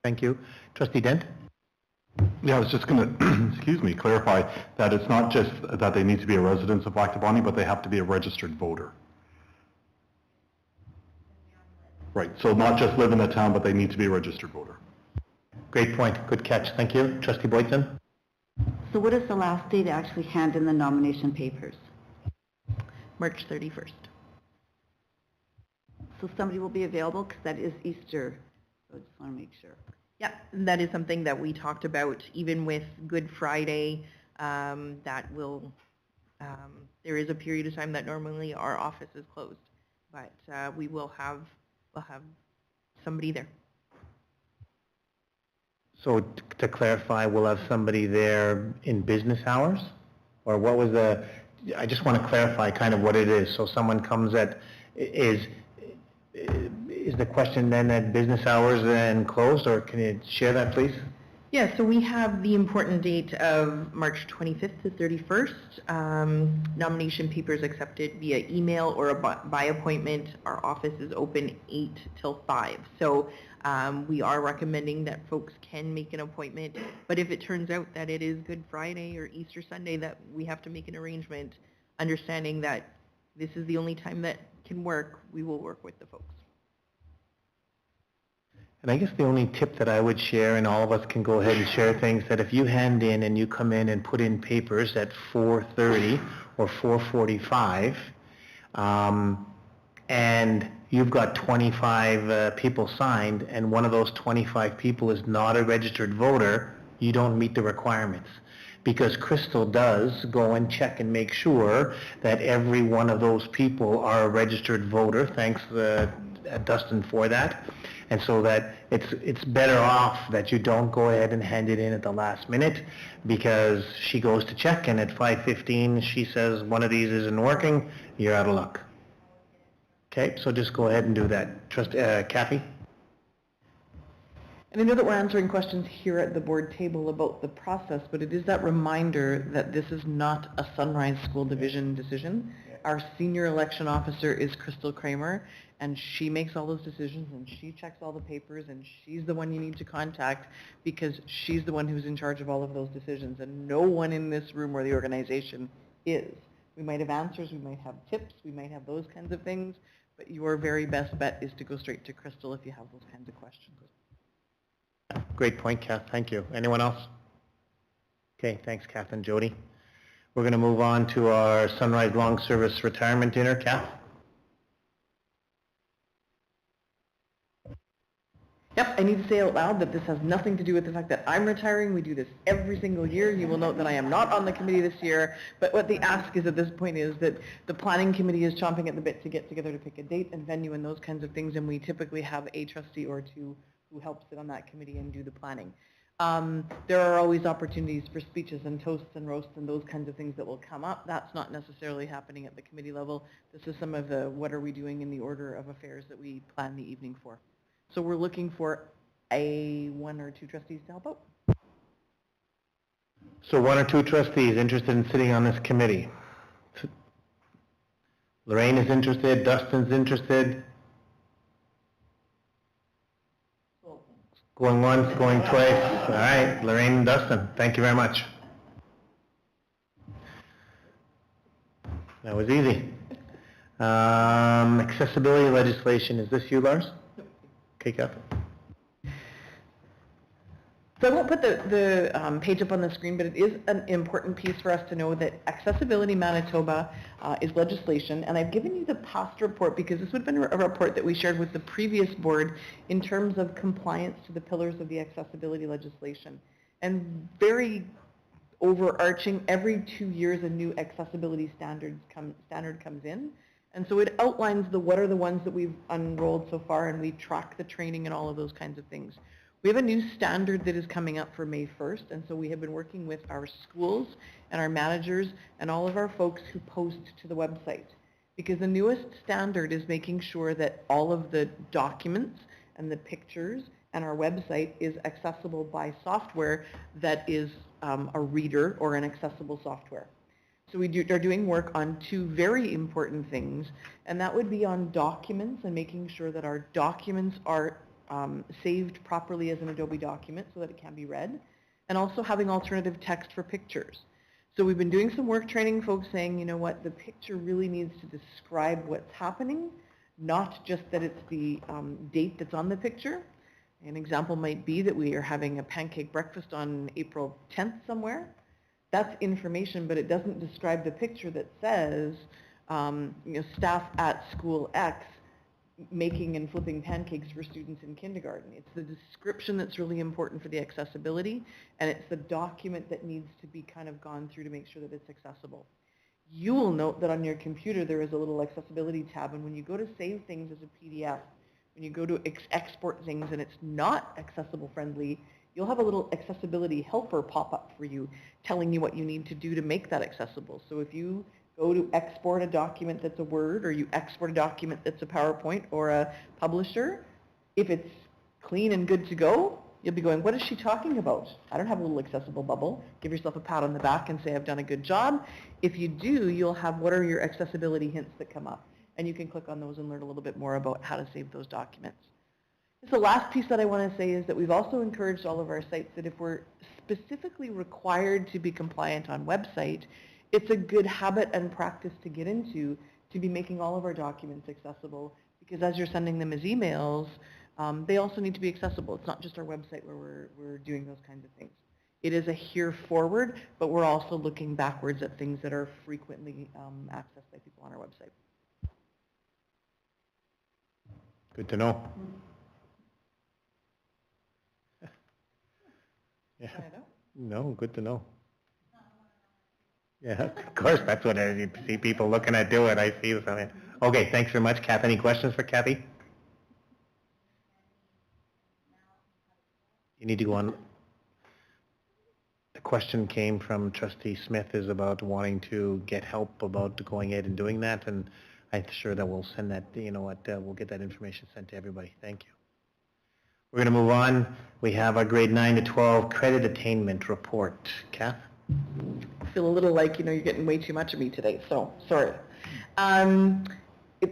Thank you. Trustee Dent? Yeah, I was just going to, clarify that it's not just that they need to be a resident of Lac Du Bonnet, but they have to be a registered voter. Right, so not just live in the town, but they need to be a registered voter. Great point. Good catch. Thank you. Trustee Boyton? So what is the last day to actually hand in the nomination papers? March 31st. So somebody will be available because that is Easter. So I just want to make sure. Yeah, that is something that we talked about even with Good Friday. That will, there is a period of time that normally our office is closed, but we'll have somebody there. So to clarify, we'll have somebody there in business hours? Or what was the, I just want to clarify kind of what it is. So someone comes at, is the question then at business hours and closed, or can you share that, please? Yeah, so we have the important date of March 25th to 31st. Nomination papers accepted via email or by appointment. Our office is open 8 till 5. So we are recommending that folks can make an appointment. But if it turns out that it is Good Friday or Easter Sunday that we have to make an arrangement, understanding that this is the only time that can work, we will work with the folks. And I guess the only tip that I would share, and all of us can go ahead and share things, that if you hand in and you come in and put in papers at 4:30 or 4:45, and you've got 25 people signed, and one of those 25 people is not a registered voter, you don't meet the requirements. Because Crystal does go and check and make sure that every one of those people are a registered voter. Thanks, Dustin, for that. And so that it's better off that you don't go ahead and hand it in at the last minute, because she goes to check and at 5:15 she says one of these isn't working, you're out of luck. Okay, so just go ahead and do that. Kathy? And I know that we're answering questions here at the board table about the process, but it is that reminder that this is not a Sunrise School Division decision. Our senior election officer is Crystal Kramer, and she makes all those decisions, and she checks all the papers, and she's the one you need to contact because she's the one who's in charge of all of those decisions, and no one in this room or the organization is. We might have answers, we might have tips, we might have those kinds of things, but your very best bet is to go straight to Crystal if you have those kinds of questions. Great point, Kath. Thank you. Anyone else? Okay, thanks, Kath and Jody. We're going to move on to our Sunrise Long Service Retirement Dinner. Kath? Yep, I need to say out loud that this has nothing to do with the fact that I'm retiring. We do this every single year. You will note that I am not on the committee this year, but what the ask is at this point is that the planning committee is chomping at the bit to get together to pick a date and venue and those kinds of things, and we typically have a trustee or two who helps sit on that committee and do the planning. There are always opportunities for speeches and toasts and roasts and those kinds of things that will come up. That's not necessarily happening at the committee level. This is some of the what are we doing in the order of affairs that we plan the evening for. So we're looking for one or two trustees to help out. So one or two trustees interested in sitting on this committee. Lorraine is interested, Dustin's interested. Going once, going twice. All right, Lorraine and Dustin, thank you very much. That was easy. Accessibility legislation, is this you, Lars? Okay, Kathy. So I won't put the page up on the screen, but it is an important piece for us to know that Accessibility Manitoba is legislation, and I've given you the past report because this would have been a report that we shared with the previous board in terms of compliance to the pillars of the accessibility legislation. And very overarching, every 2 years a new accessibility standard comes in. And so it outlines what are the ones that we've unrolled so far, and we track the training and all of those kinds of things. We have a new standard that is coming up for May 1st, and so we have been working with our schools and our managers and all of our folks who post to the website. Because the newest standard is making sure that all of the documents and the pictures and our website is accessible by software that is a reader or an accessible software. So we are doing work on two very important things, and that would be on documents and making sure that our documents are saved properly as an Adobe document so that it can be read, and also having alternative text for pictures. So we've been doing some work training folks saying, you know what, the picture really needs to describe what's happening, not just that it's the date that's on the picture. An example might be that we are having a pancake breakfast on April 10th somewhere. That's information, but it doesn't describe the picture that says, staff at school X making and flipping pancakes for students in kindergarten. It's the description that's really important for the accessibility, and it's the document that needs to be kind of gone through to make sure that it's accessible. You will note that on your computer there is a little accessibility tab, and when you go to save things as a PDF, when you go to export things and it's not accessible friendly, you'll have a little accessibility helper pop up for you telling you what you need to do to make that accessible. So if you go to export a document that's a Word, or you export a document that's a PowerPoint or a publisher, if it's clean and good to go, you'll be going, what is she talking about? I don't have a little accessible bubble. Give yourself a pat on the back and say, I've done a good job. If you do, you'll have what are your accessibility hints that come up. And you can click on those and learn a little bit more about how to save those documents. So the last piece that I want to say is that we've also encouraged all of our sites that if we're specifically required to be compliant on website, it's a good habit and practice to get into to be making all of our documents accessible, because as you're sending them as emails, they also need to be accessible. It's not just our website where we're doing those kinds of things. It is a here forward, but we're also looking backwards at things that are frequently accessed by people on our website. Good to know. Yeah. No, good to know. Yeah, of course, that's what I see people looking at do it. I see something. Okay, thanks very much, Kath. Any questions for Kathy? You need to go on. The question came from Trustee Smith is about wanting to get help about going ahead and doing that, and I'm sure that we'll send that, you know what, we'll get that information sent to everybody. Thank you. We're going to move on. We have our grade 9 to 12 credit attainment report. Kath? I feel a little like, you're getting way too much of me today, so sorry.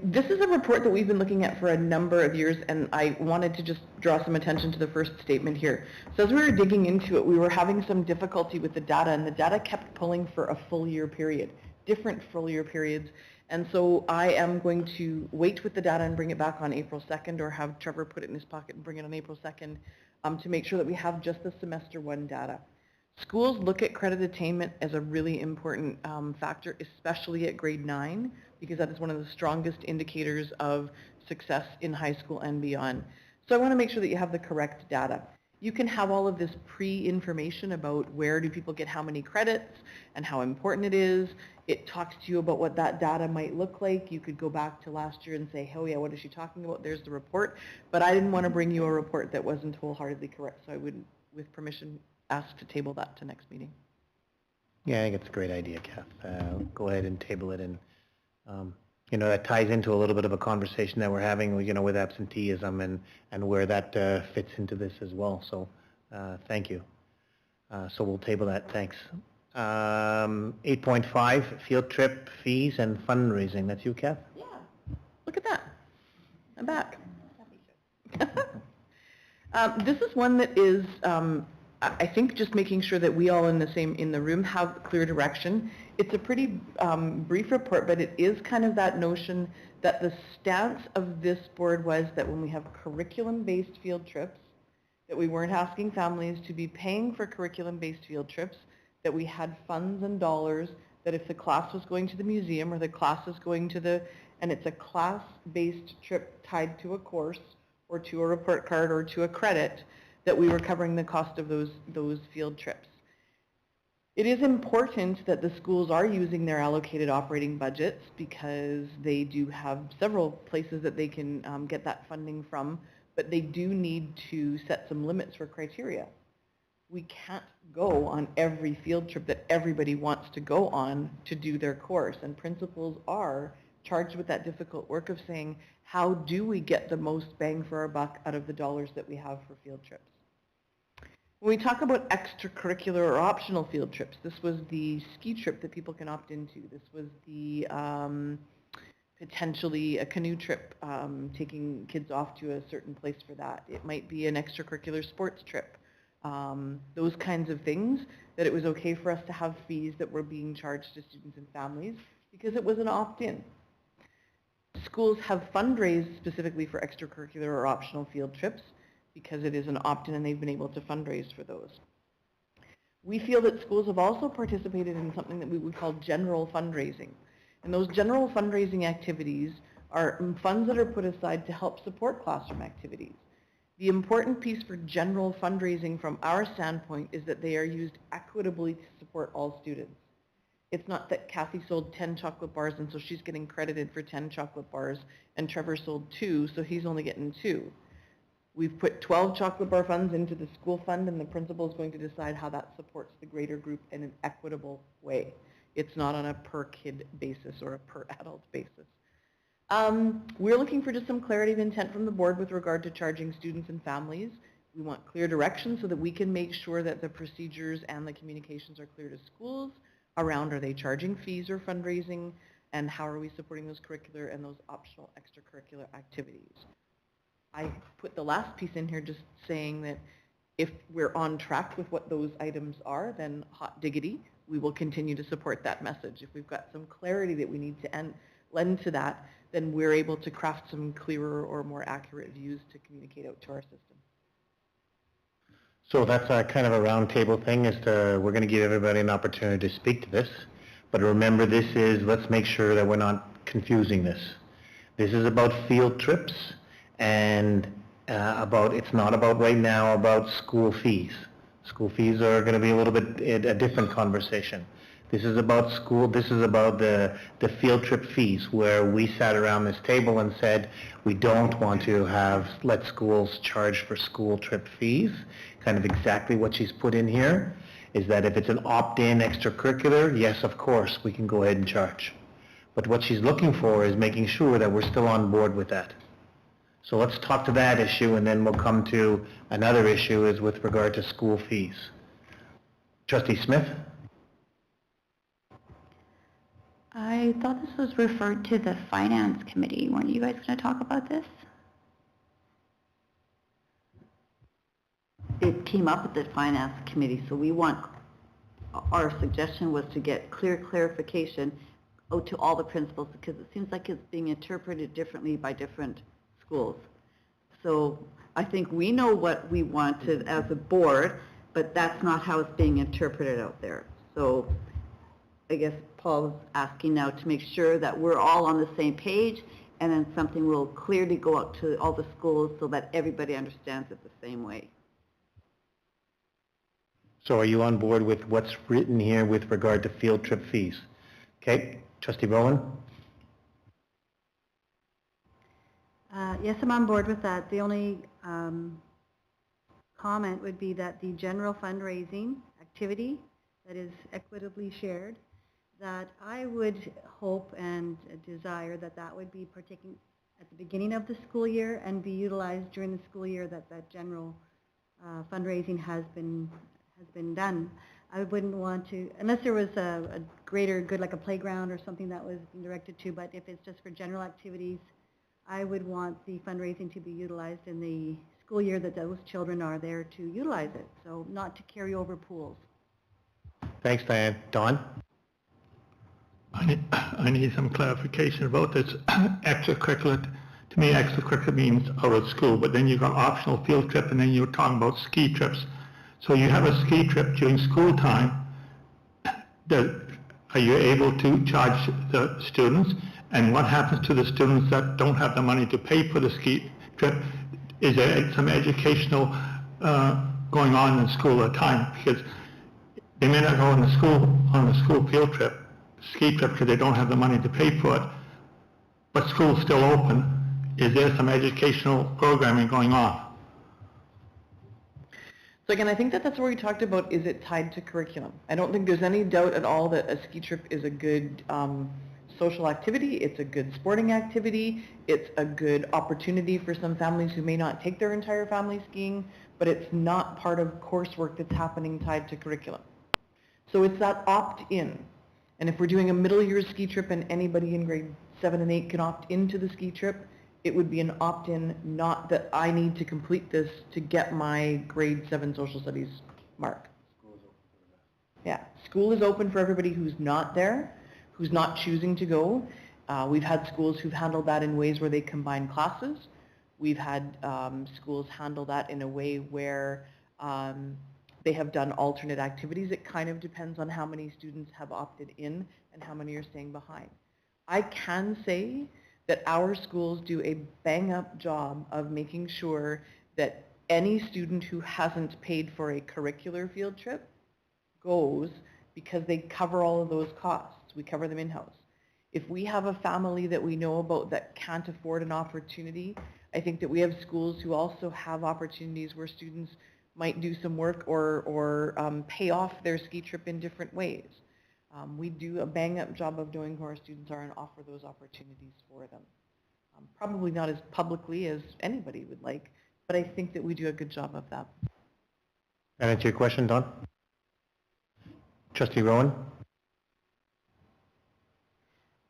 This is a report that we've been looking at for a number of years, and I wanted to just draw some attention to the first statement here. So as we were digging into it, we were having some difficulty with the data, and the data kept pulling for a full year period, different full year periods. And so I am going to wait with the data and bring it back on April 2nd, or have Trevor put it in his pocket and bring it on April 2nd to make sure that we have just the semester 1 data. Schools look at credit attainment as a really important factor, especially at grade 9, because that is one of the strongest indicators of success in high school and beyond. So I want to make sure that you have the correct data. You can have all of this pre-information about where do people get how many credits and how important it is. It talks to you about what that data might look like. You could go back to last year and say, oh yeah, what is she talking about? There's the report. But I didn't want to bring you a report that wasn't wholeheartedly correct, so I would, with permission, ask to table that to next meeting. Yeah, I think it's a great idea, Kath. Go ahead and table it, and that ties into a little bit of a conversation that we're having, with absenteeism and where that fits into this as well. So thank you. So we'll table that. Thanks. 8.5, field trip fees and fundraising. That's you, Kath? Yeah. Look at that. I'm back. This is one that is, I think, just making sure that we all in the room have clear direction. It's a pretty brief report, but it is kind of that notion that the stance of this board was that when we have curriculum-based field trips, that we weren't asking families to be paying for curriculum-based field trips, that we had funds and dollars, that if the class was going to the museum or the class is going to and it's a class-based trip tied to a course or to a report card or to a credit, that we were covering the cost of those field trips. It is important that the schools are using their allocated operating budgets, because they do have several places that they can get that funding from, but they do need to set some limits for criteria. We can't go on every field trip that everybody wants to go on to do their course, and principals are charged with that difficult work of saying, how do we get the most bang for our buck out of the dollars that we have for field trips? When we talk about extracurricular or optional field trips, this was the ski trip that people can opt into. This was the potentially a canoe trip, taking kids off to a certain place for that. It might be an extracurricular sports trip. Those kinds of things, that it was okay for us to have fees that were being charged to students and families because it was an opt-in. Schools have fundraised specifically for extracurricular or optional field trips because it is an opt-in and they've been able to fundraise for those. We feel that schools have also participated in something that we would call general fundraising. And those general fundraising activities are funds that are put aside to help support classroom activities. The important piece for general fundraising from our standpoint is that they are used equitably to support all students. It's not that Kathy sold 10 chocolate bars and so she's getting credited for 10 chocolate bars, and Trevor sold 2, so he's only getting 2. We've put 12 chocolate bar funds into the school fund, and the principal is going to decide how that supports the greater group in an equitable way. It's not on a per kid basis or a per adult basis. We're looking for just some clarity of intent from the board with regard to charging students and families. We want clear direction so that we can make sure that the procedures and the communications are clear to schools around, are they charging fees or fundraising, and how are we supporting those curricular and those optional extracurricular activities. I put the last piece in here just saying that if we're on track with what those items are, then hot diggity, we will continue to support that message. If we've got some clarity that we need to lend to that, then we're able to craft some clearer or more accurate views to communicate out to our system. So that's a kind of a roundtable thing as to, we're going to give everybody an opportunity to speak to this. But remember, this is, let's make sure that we're not confusing this. This is about field trips and it's not about right now about school fees. School fees are going to be a little bit a different conversation. This is about school, this is about the field trip fees, where we sat around this table and said we don't want to let schools charge for school trip fees. Kind of exactly what she's put in here is that if it's an opt-in extracurricular, yes, of course, we can go ahead and charge. But what she's looking for is making sure that we're still on board with that. So let's talk to that issue, and then we'll come to another issue is with regard to school fees. Trustee Smith? I thought this was referred to the Finance Committee. Weren't you guys going to talk about this? It came up at the Finance Committee, so our suggestion was to get clear clarification out to all the principals, because it seems like it's being interpreted differently by different schools. So I think we know what we wanted as a board, but that's not how it's being interpreted out there. So I guess Paul's asking now to make sure that we're all on the same page, and then something will clearly go out to all the schools so that everybody understands it the same way. So are you on board with what's written here with regard to field trip fees? Okay, Trustee Bowen? Yes, I'm on board with that. The only comment would be that the general fundraising activity that is equitably shared, that I would hope and desire that that would be partaking at the beginning of the school year and be utilized during the school year, that general fundraising has been done. I wouldn't want to, unless there was a greater good, like a playground or something that was directed to, but if it's just for general activities, I would want the fundraising to be utilized in the school year that those children are there to utilize it, so not to carry over pools. Thanks, Diane. Don? I need some clarification about this extracurricular. To me, extracurricular means out of school, but then you've got optional field trip, and then you're talking about ski trips. So you have a ski trip during school time. Are you able to charge the students? And what happens to the students that don't have the money to pay for the ski trip? Is there some educational going on in school at the time? Because they may not go on the school field trip, ski trip, because they don't have the money to pay for it, but school's still open. Is there some educational programming going on? So again, I think that's where we talked about, is it tied to curriculum? I don't think there's any doubt at all that a ski trip is a good social activity, it's a good sporting activity, it's a good opportunity for some families who may not take their entire family skiing, but it's not part of coursework that's happening tied to curriculum. So it's that opt-in. And if we're doing a middle year ski trip and anybody in grade 7 and 8 can opt into the ski trip, it would be an opt-in, not that I need to complete this to get my grade 7 social studies mark. Yeah, school is open for everybody who's not there, who's not choosing to go. We've had schools who've handled that in ways where they combine classes. We've had schools handle that in a way where they have done alternate activities. It kind of depends on how many students have opted in and how many are staying behind. I can say that our schools do a bang-up job of making sure that any student who hasn't paid for a curricular field trip goes, because they cover all of those costs. We cover them in-house. If we have a family that we know about that can't afford an opportunity, I think that we have schools who also have opportunities where students might do some work or pay off their ski trip in different ways. We do a bang-up job of knowing who our students are and offer those opportunities for them. Probably not as publicly as anybody would like, but I think that we do a good job of that. That answer your question, Don? Trustee Rowan?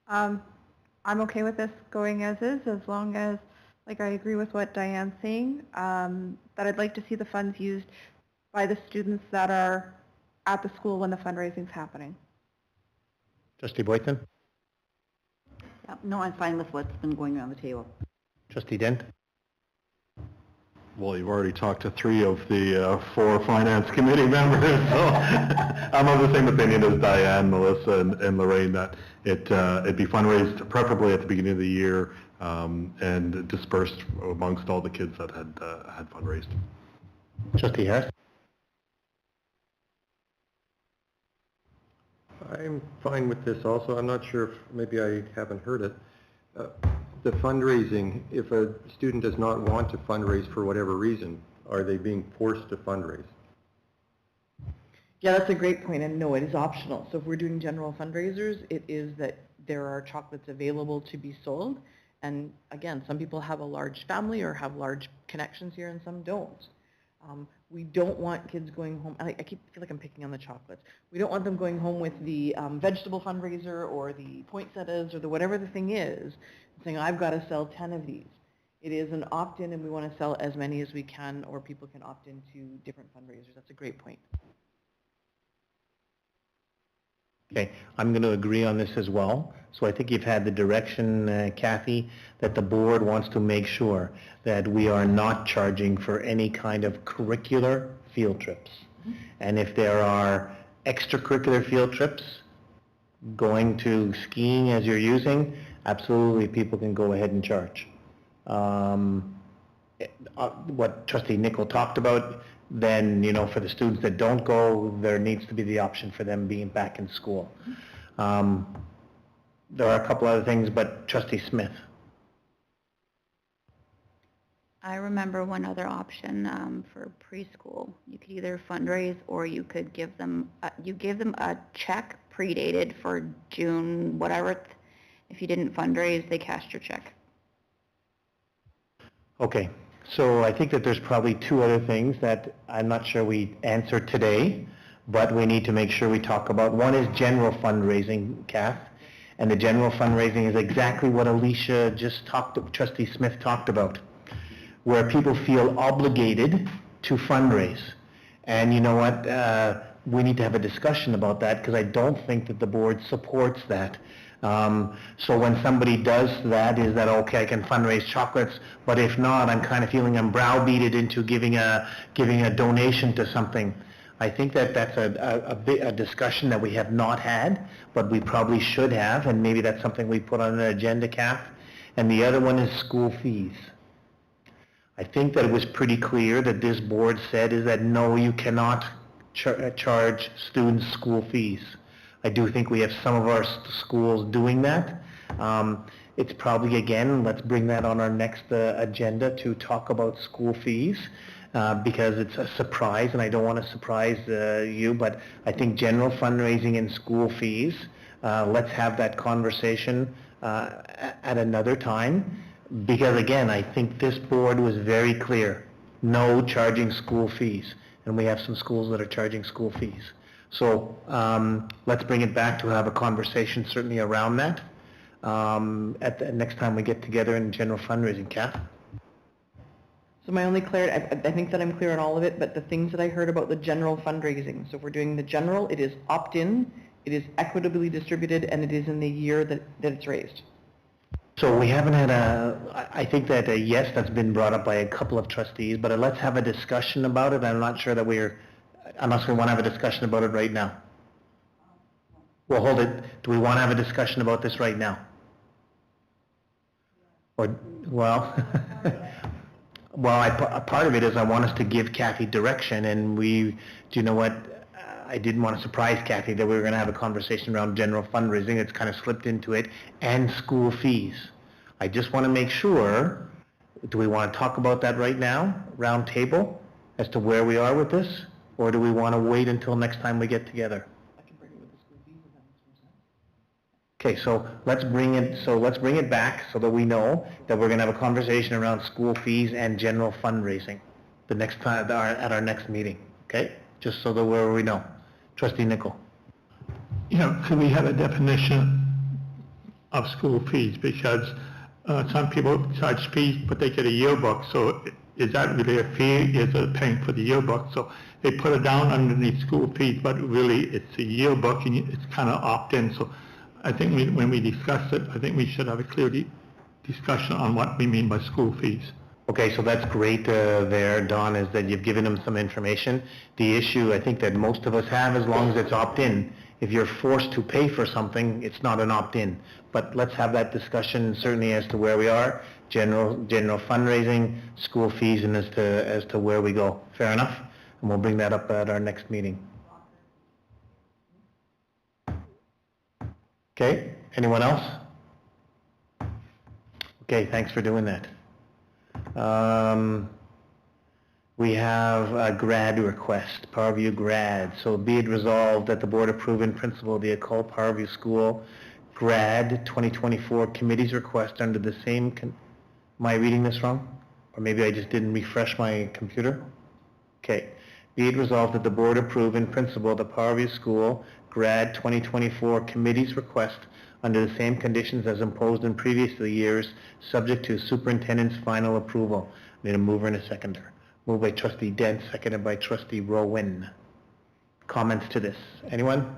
I'm okay with this going as is, as long as, like, I agree with what Diane's saying, that I'd like to see the funds used by the students that are at the school when the fundraising's happening. Trustee Boyton? Yeah, no, I'm fine with what's been going around the table. Trustee Dent? Well, you've already talked to 3 of the 4 Finance Committee members, so I'm of the same opinion as Diane, Melissa, and Lorraine, that it be fundraised preferably at the beginning of the year and dispersed amongst all the kids that had fundraised. Trustee Harris? I'm fine with this also. I'm not sure if maybe I haven't heard it. The fundraising, if a student does not want to fundraise for whatever reason, are they being forced to fundraise? Yeah, that's a great point, and no, it is optional. So if we're doing general fundraisers, it is that there are chocolates available to be sold. And again, some people have a large family or have large connections here and some don't. We don't want kids going home, I feel like I'm picking on the chocolates. We don't want them going home with the vegetable fundraiser or the poinsettias or the whatever the thing is, and saying, I've got to sell 10 of these. It is an opt-in and we want to sell as many as we can, or people can opt into different fundraisers. That's a great point. Okay, I'm going to agree on this as well. So I think you've had the direction, Kathy, that the board wants to make sure that we are not charging for any kind of curricular field trips. And if there are extracurricular field trips, going to skiing as you're using, absolutely people can go ahead and charge. What Trustee Nicol talked about, then, you know, for the students that don't go, there needs to be the option for them being back in school. There are a couple other things, but Trustee Smith. I remember one other option for preschool. You could either fundraise or you could give them, you gave them a check predated for June, whatever. If you didn't fundraise, they cashed your check. Okay, so I think that there's probably 2 other things that I'm not sure we answer today, but we need to make sure we talk about. One is general fundraising, Kath, and the general fundraising is exactly what Alicia just Trustee Smith talked about, where people feel obligated to fundraise. And you know what, we need to have a discussion about that, because I don't think that the board supports that. So when somebody does that, is that okay, I can fundraise chocolates, but if not, I'm kind of feeling I'm browbeated into giving a donation to something. I think that that's a discussion that we have not had, but we probably should have, and maybe that's something we put on an agenda, Kath. And the other one is school fees. I think that it was pretty clear that this board said is that no, you cannot charge students school fees. I do think we have some of our schools doing that. It's probably, again, let's bring that on our next agenda to talk about school fees, because it's a surprise, and I don't want to surprise you, but I think general fundraising and school fees, let's have that conversation at another time, because again, I think this board was very clear, no charging school fees, and we have some schools that are charging school fees. So let's bring it back to have a conversation certainly around that at the next time we get together in general fundraising. Kath? So my only clarity, I think that I'm clear on all of it, but the things that I heard about the general fundraising, so if we're doing the general, it is opt-in, it is equitably distributed, and it is in the year that it's raised. So we haven't had I think that yes, that's been brought up by a couple of trustees, but let's have a discussion about it. I'm not sure that unless we want to have a discussion about it right now. Well, hold it. Do we want to have a discussion about this right now? Or, well, a part of it is I want us to give Kathy direction, and do you know what? I didn't want to surprise Kathy that we were going to have a conversation around general fundraising. It's kind of slipped into it, and school fees. I just want to make sure Do we want to talk about that right now, round table, as to where we are with this? Or do we want to wait until next time we get together? Okay, so let's bring it back so that we know that we're going to have a conversation around school fees and general fundraising the next time at our next meeting, okay? Just so that we know. Trustee Nicol. Could we have a definition of school fees? Because some people charge fees, but they get a yearbook, so is that really a fee? Is it paying for the yearbook? So they put it down underneath school fees, but really it's a yearbook and it's kind of opt-in. So I think when we discuss it, I think we should have a clear discussion on what we mean by school fees. Okay, so that's great there, Don, is that you've given them some information. The issue I think that most of us have, as long as it's opt-in, if you're forced to pay for something, it's not an opt-in. But let's have that discussion certainly as to where we are, general fundraising, school fees, and as to where we go. Fair enough? And we'll bring that up at our next meeting. Okay, anyone else? Okay, thanks for doing that. We have a grad request, Parview grad. So be it resolved that the board approve in principle the École Parview School grad 2024 committee's request under the same, am I reading this wrong? Or maybe I just didn't refresh my computer? Okay. Be it resolved that the board approve in principle the Parview School grad 2024 committee's request under the same conditions as imposed in previous years, subject to superintendent's final approval. I need a mover and a seconder. Moved by trustee Dent, seconded by trustee Rowan. Comments to this? Anyone?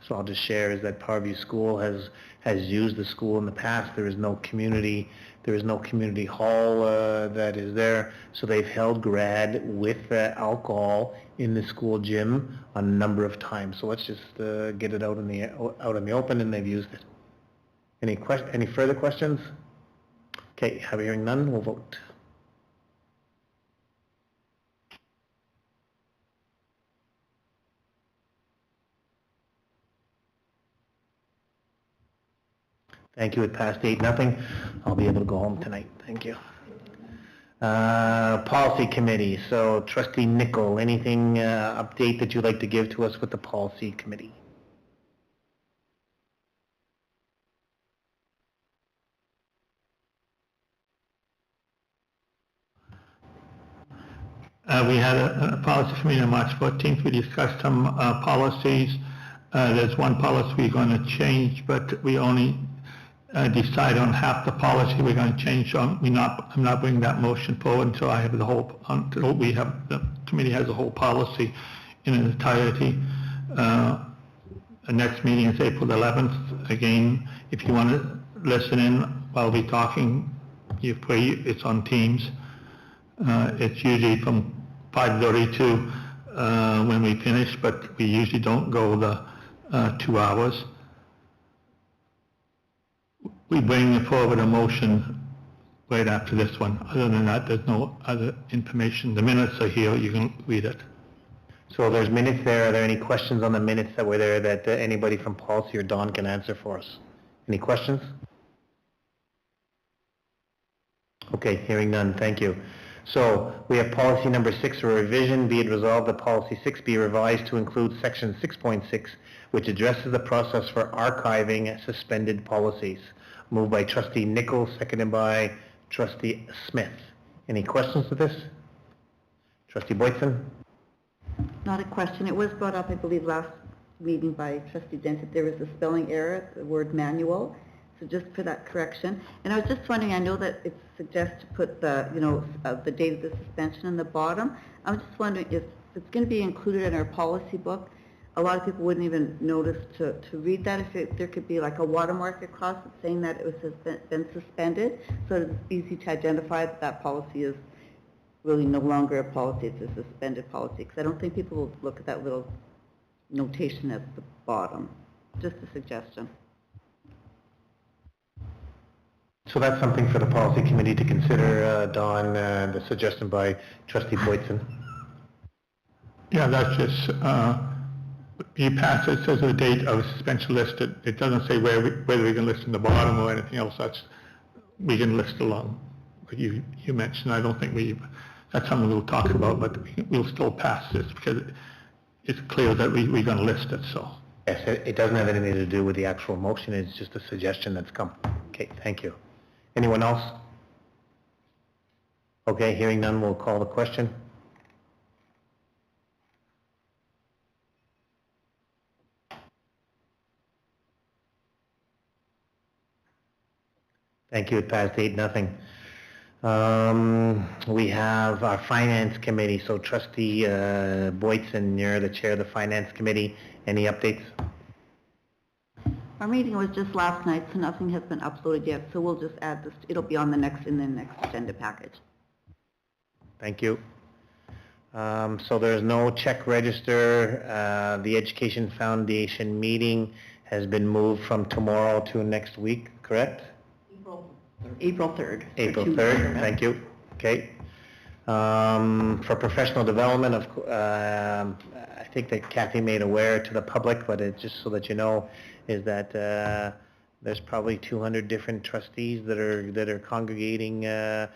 So I'll just share is that Parview School has used the school in the past. There is no community hall that is there. So they've held grad with alcohol in the school gym a number of times. So let's just get it out in the open, and they've used it. Any further questions? Okay, hearing none, we'll vote. Thank you. It passed 8-0. I'll be able to go home tonight. Thank you. Policy committee. So trustee Nicol, anything update that you'd like to give to us with the policy committee? We had a policy committee on March 14th. We discussed some policies. There's one policy we're going to change, but we only decide on half the policy we're going to change on. I'm not bringing that motion forward until the committee has a whole policy in its entirety. The next meeting is April 11th. Again, if you want to listen in while we're talking, it's on Teams. It's usually from 5:30 to when we finish, but we usually don't go the 2 hours. We bring forward a motion right after this one. Other than that, there's no other information. The minutes are here. You can read it. So there's minutes there. Are there any questions on the minutes that were there that anybody from policy or Don can answer for us? Any questions? Okay, hearing none. Thank you. So we have policy number 6, a revision. Be it resolved that policy 6 be revised to include section 6.6, which addresses the process for archiving suspended policies. Moved by trustee Nicol, seconded by trustee Smith. Any questions to this? Trustee Boyson? Not a question. It was brought up, I believe, last meeting by trustee Dent that there was a spelling error, the word manual. So just for that correction. And I was just wondering, I know that it suggests to put the, the date of the suspension in the bottom. I was just wondering if it's going to be included in our policy book. A lot of people wouldn't even notice to read that. If there could be like a watermark across it saying that it was been suspended, so it's easy to identify that policy is really no longer a policy, it's a suspended policy. Because I don't think people will look at that little notation at the bottom. Just a suggestion. So that's something for the policy committee to consider, Don, the suggestion by trustee Boyson. Yeah, that's just, you pass it, says the date of suspension listed. It doesn't say whether we can list in the bottom or anything else. That's we can list along what you mentioned. I don't think that's something we'll talk about, but we'll still pass this because it's clear that we're going to list it, so. Yes, it doesn't have anything to do with the actual motion, it's just a suggestion that's come. Okay, thank you. Anyone else? Okay, hearing none, we'll call the question. Thank you, it passed 8-0. We have our Finance Committee, so Trustee Boytson, you're the Chair of the Finance Committee. Any updates? Our meeting was just last night, so nothing has been uploaded yet, so we'll just add this, it'll be on the next agenda package. Thank you. So there's no check register. The Education Foundation meeting has been moved from tomorrow to next week, correct? April 3rd. April 3rd, thank you. Okay. For professional development, I think that Kathy made aware to the public, but it's just so that you know, is that there's probably 200 different trustees that are congregating on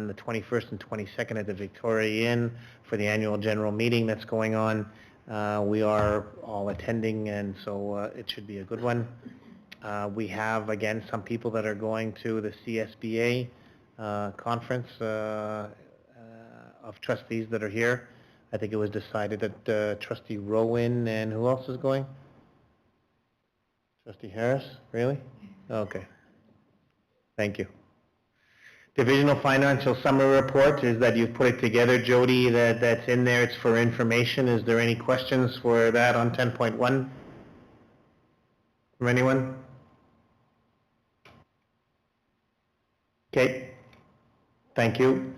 the 21st and 22nd at the Victoria Inn for the annual general meeting that's going on. We are all attending, and so it should be a good one. We have, again, some people that are going to the CSBA conference of trustees that are here. I think it was decided that Trustee Rowan and who else is going? Trustee Harris, really? Okay. Thank you. Divisional Financial Summary Report is that you've put it together, Jody, that's in there. It's for information. Is there any questions for that on 10.1 from anyone? Okay. Thank you.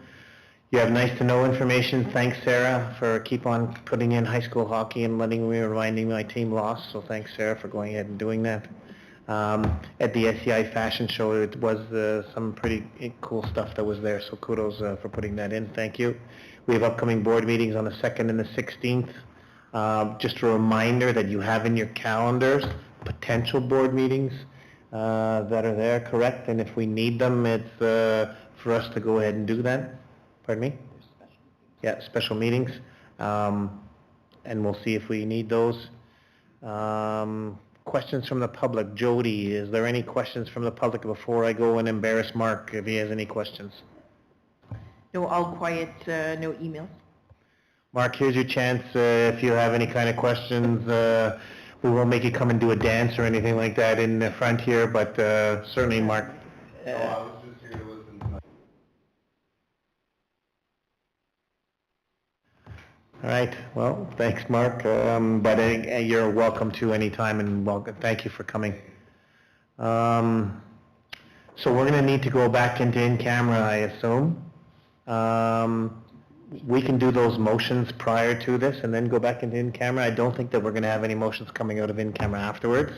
You have nice to know information. Thanks, Sarah, for keep on putting in high school hockey and reminding me my team lost. So thanks, Sarah, for going ahead and doing that. At the SEI Fashion Show, it was some pretty cool stuff that was there. So kudos for putting that in. Thank you. We have upcoming board meetings on the 2nd and the 16th. Just a reminder that you have in your calendars potential board meetings that are there, correct? And if we need them, it's for us to go ahead and do that. Pardon me? Yeah, special meetings. And we'll see if we need those. Questions from the public. Jody, is there any questions from the public before I go and embarrass Mark if he has any questions? No, all quiet, no emails. Mark, here's your chance. If you have any kind of questions, we won't make you come and do a dance or anything like that in the front here, but certainly, Mark. I was just here to listen tonight. All right. Well, thanks, Mark. But you're welcome to any time, and welcome. Thank you for coming. So we're going to need to go back into in-camera, I assume. We can do those motions prior to this and then go back into in-camera. I don't think that we're going to have any motions coming out of in-camera afterwards.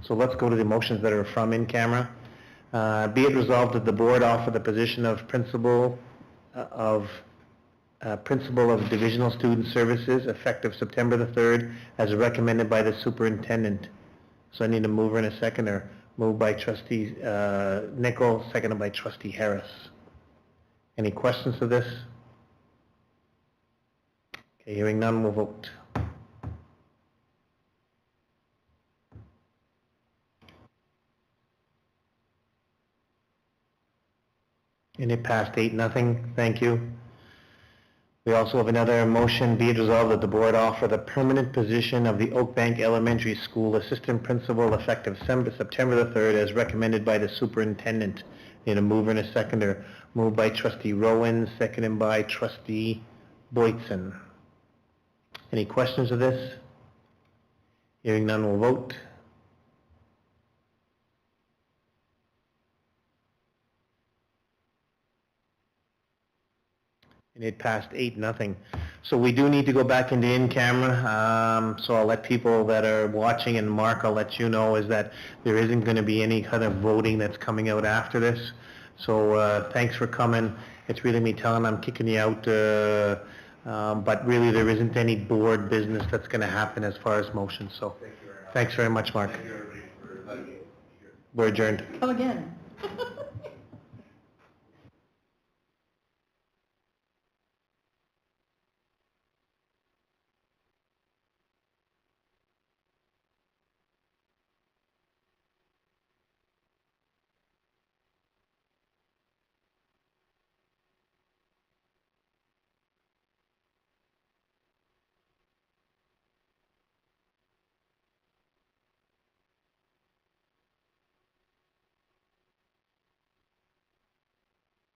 So let's go to the motions that are from in-camera. Be it resolved that the board offer the position of Principal of Divisional Student Services effective September the 3rd as recommended by the Superintendent. So I need a mover and a seconder. Moved by Trustee Nicol, seconded by Trustee Harris. Any questions to this? Okay, hearing none, we'll vote. And it passed 8-0. Thank you. We also have another motion, be it resolved that the board offer the permanent position of the Oakbank Elementary School Assistant Principal effective September the 3rd as recommended by the Superintendent. Need a mover and a seconder. Moved by Trustee Rowan, seconded by Trustee Boytson. Any questions of this? Hearing none, we'll vote. And it passed 8-0. So we do need to go back into in-camera. So I'll let people that are watching, and Mark, I'll let you know, is that there isn't going to be any kind of voting that's coming out after this. So thanks for coming. It's really me telling I'm kicking you out. But really there isn't any board business that's going to happen as far as motions. So thanks very much, Mark. Thank you, everybody, for letting me be here. We're adjourned. Come again.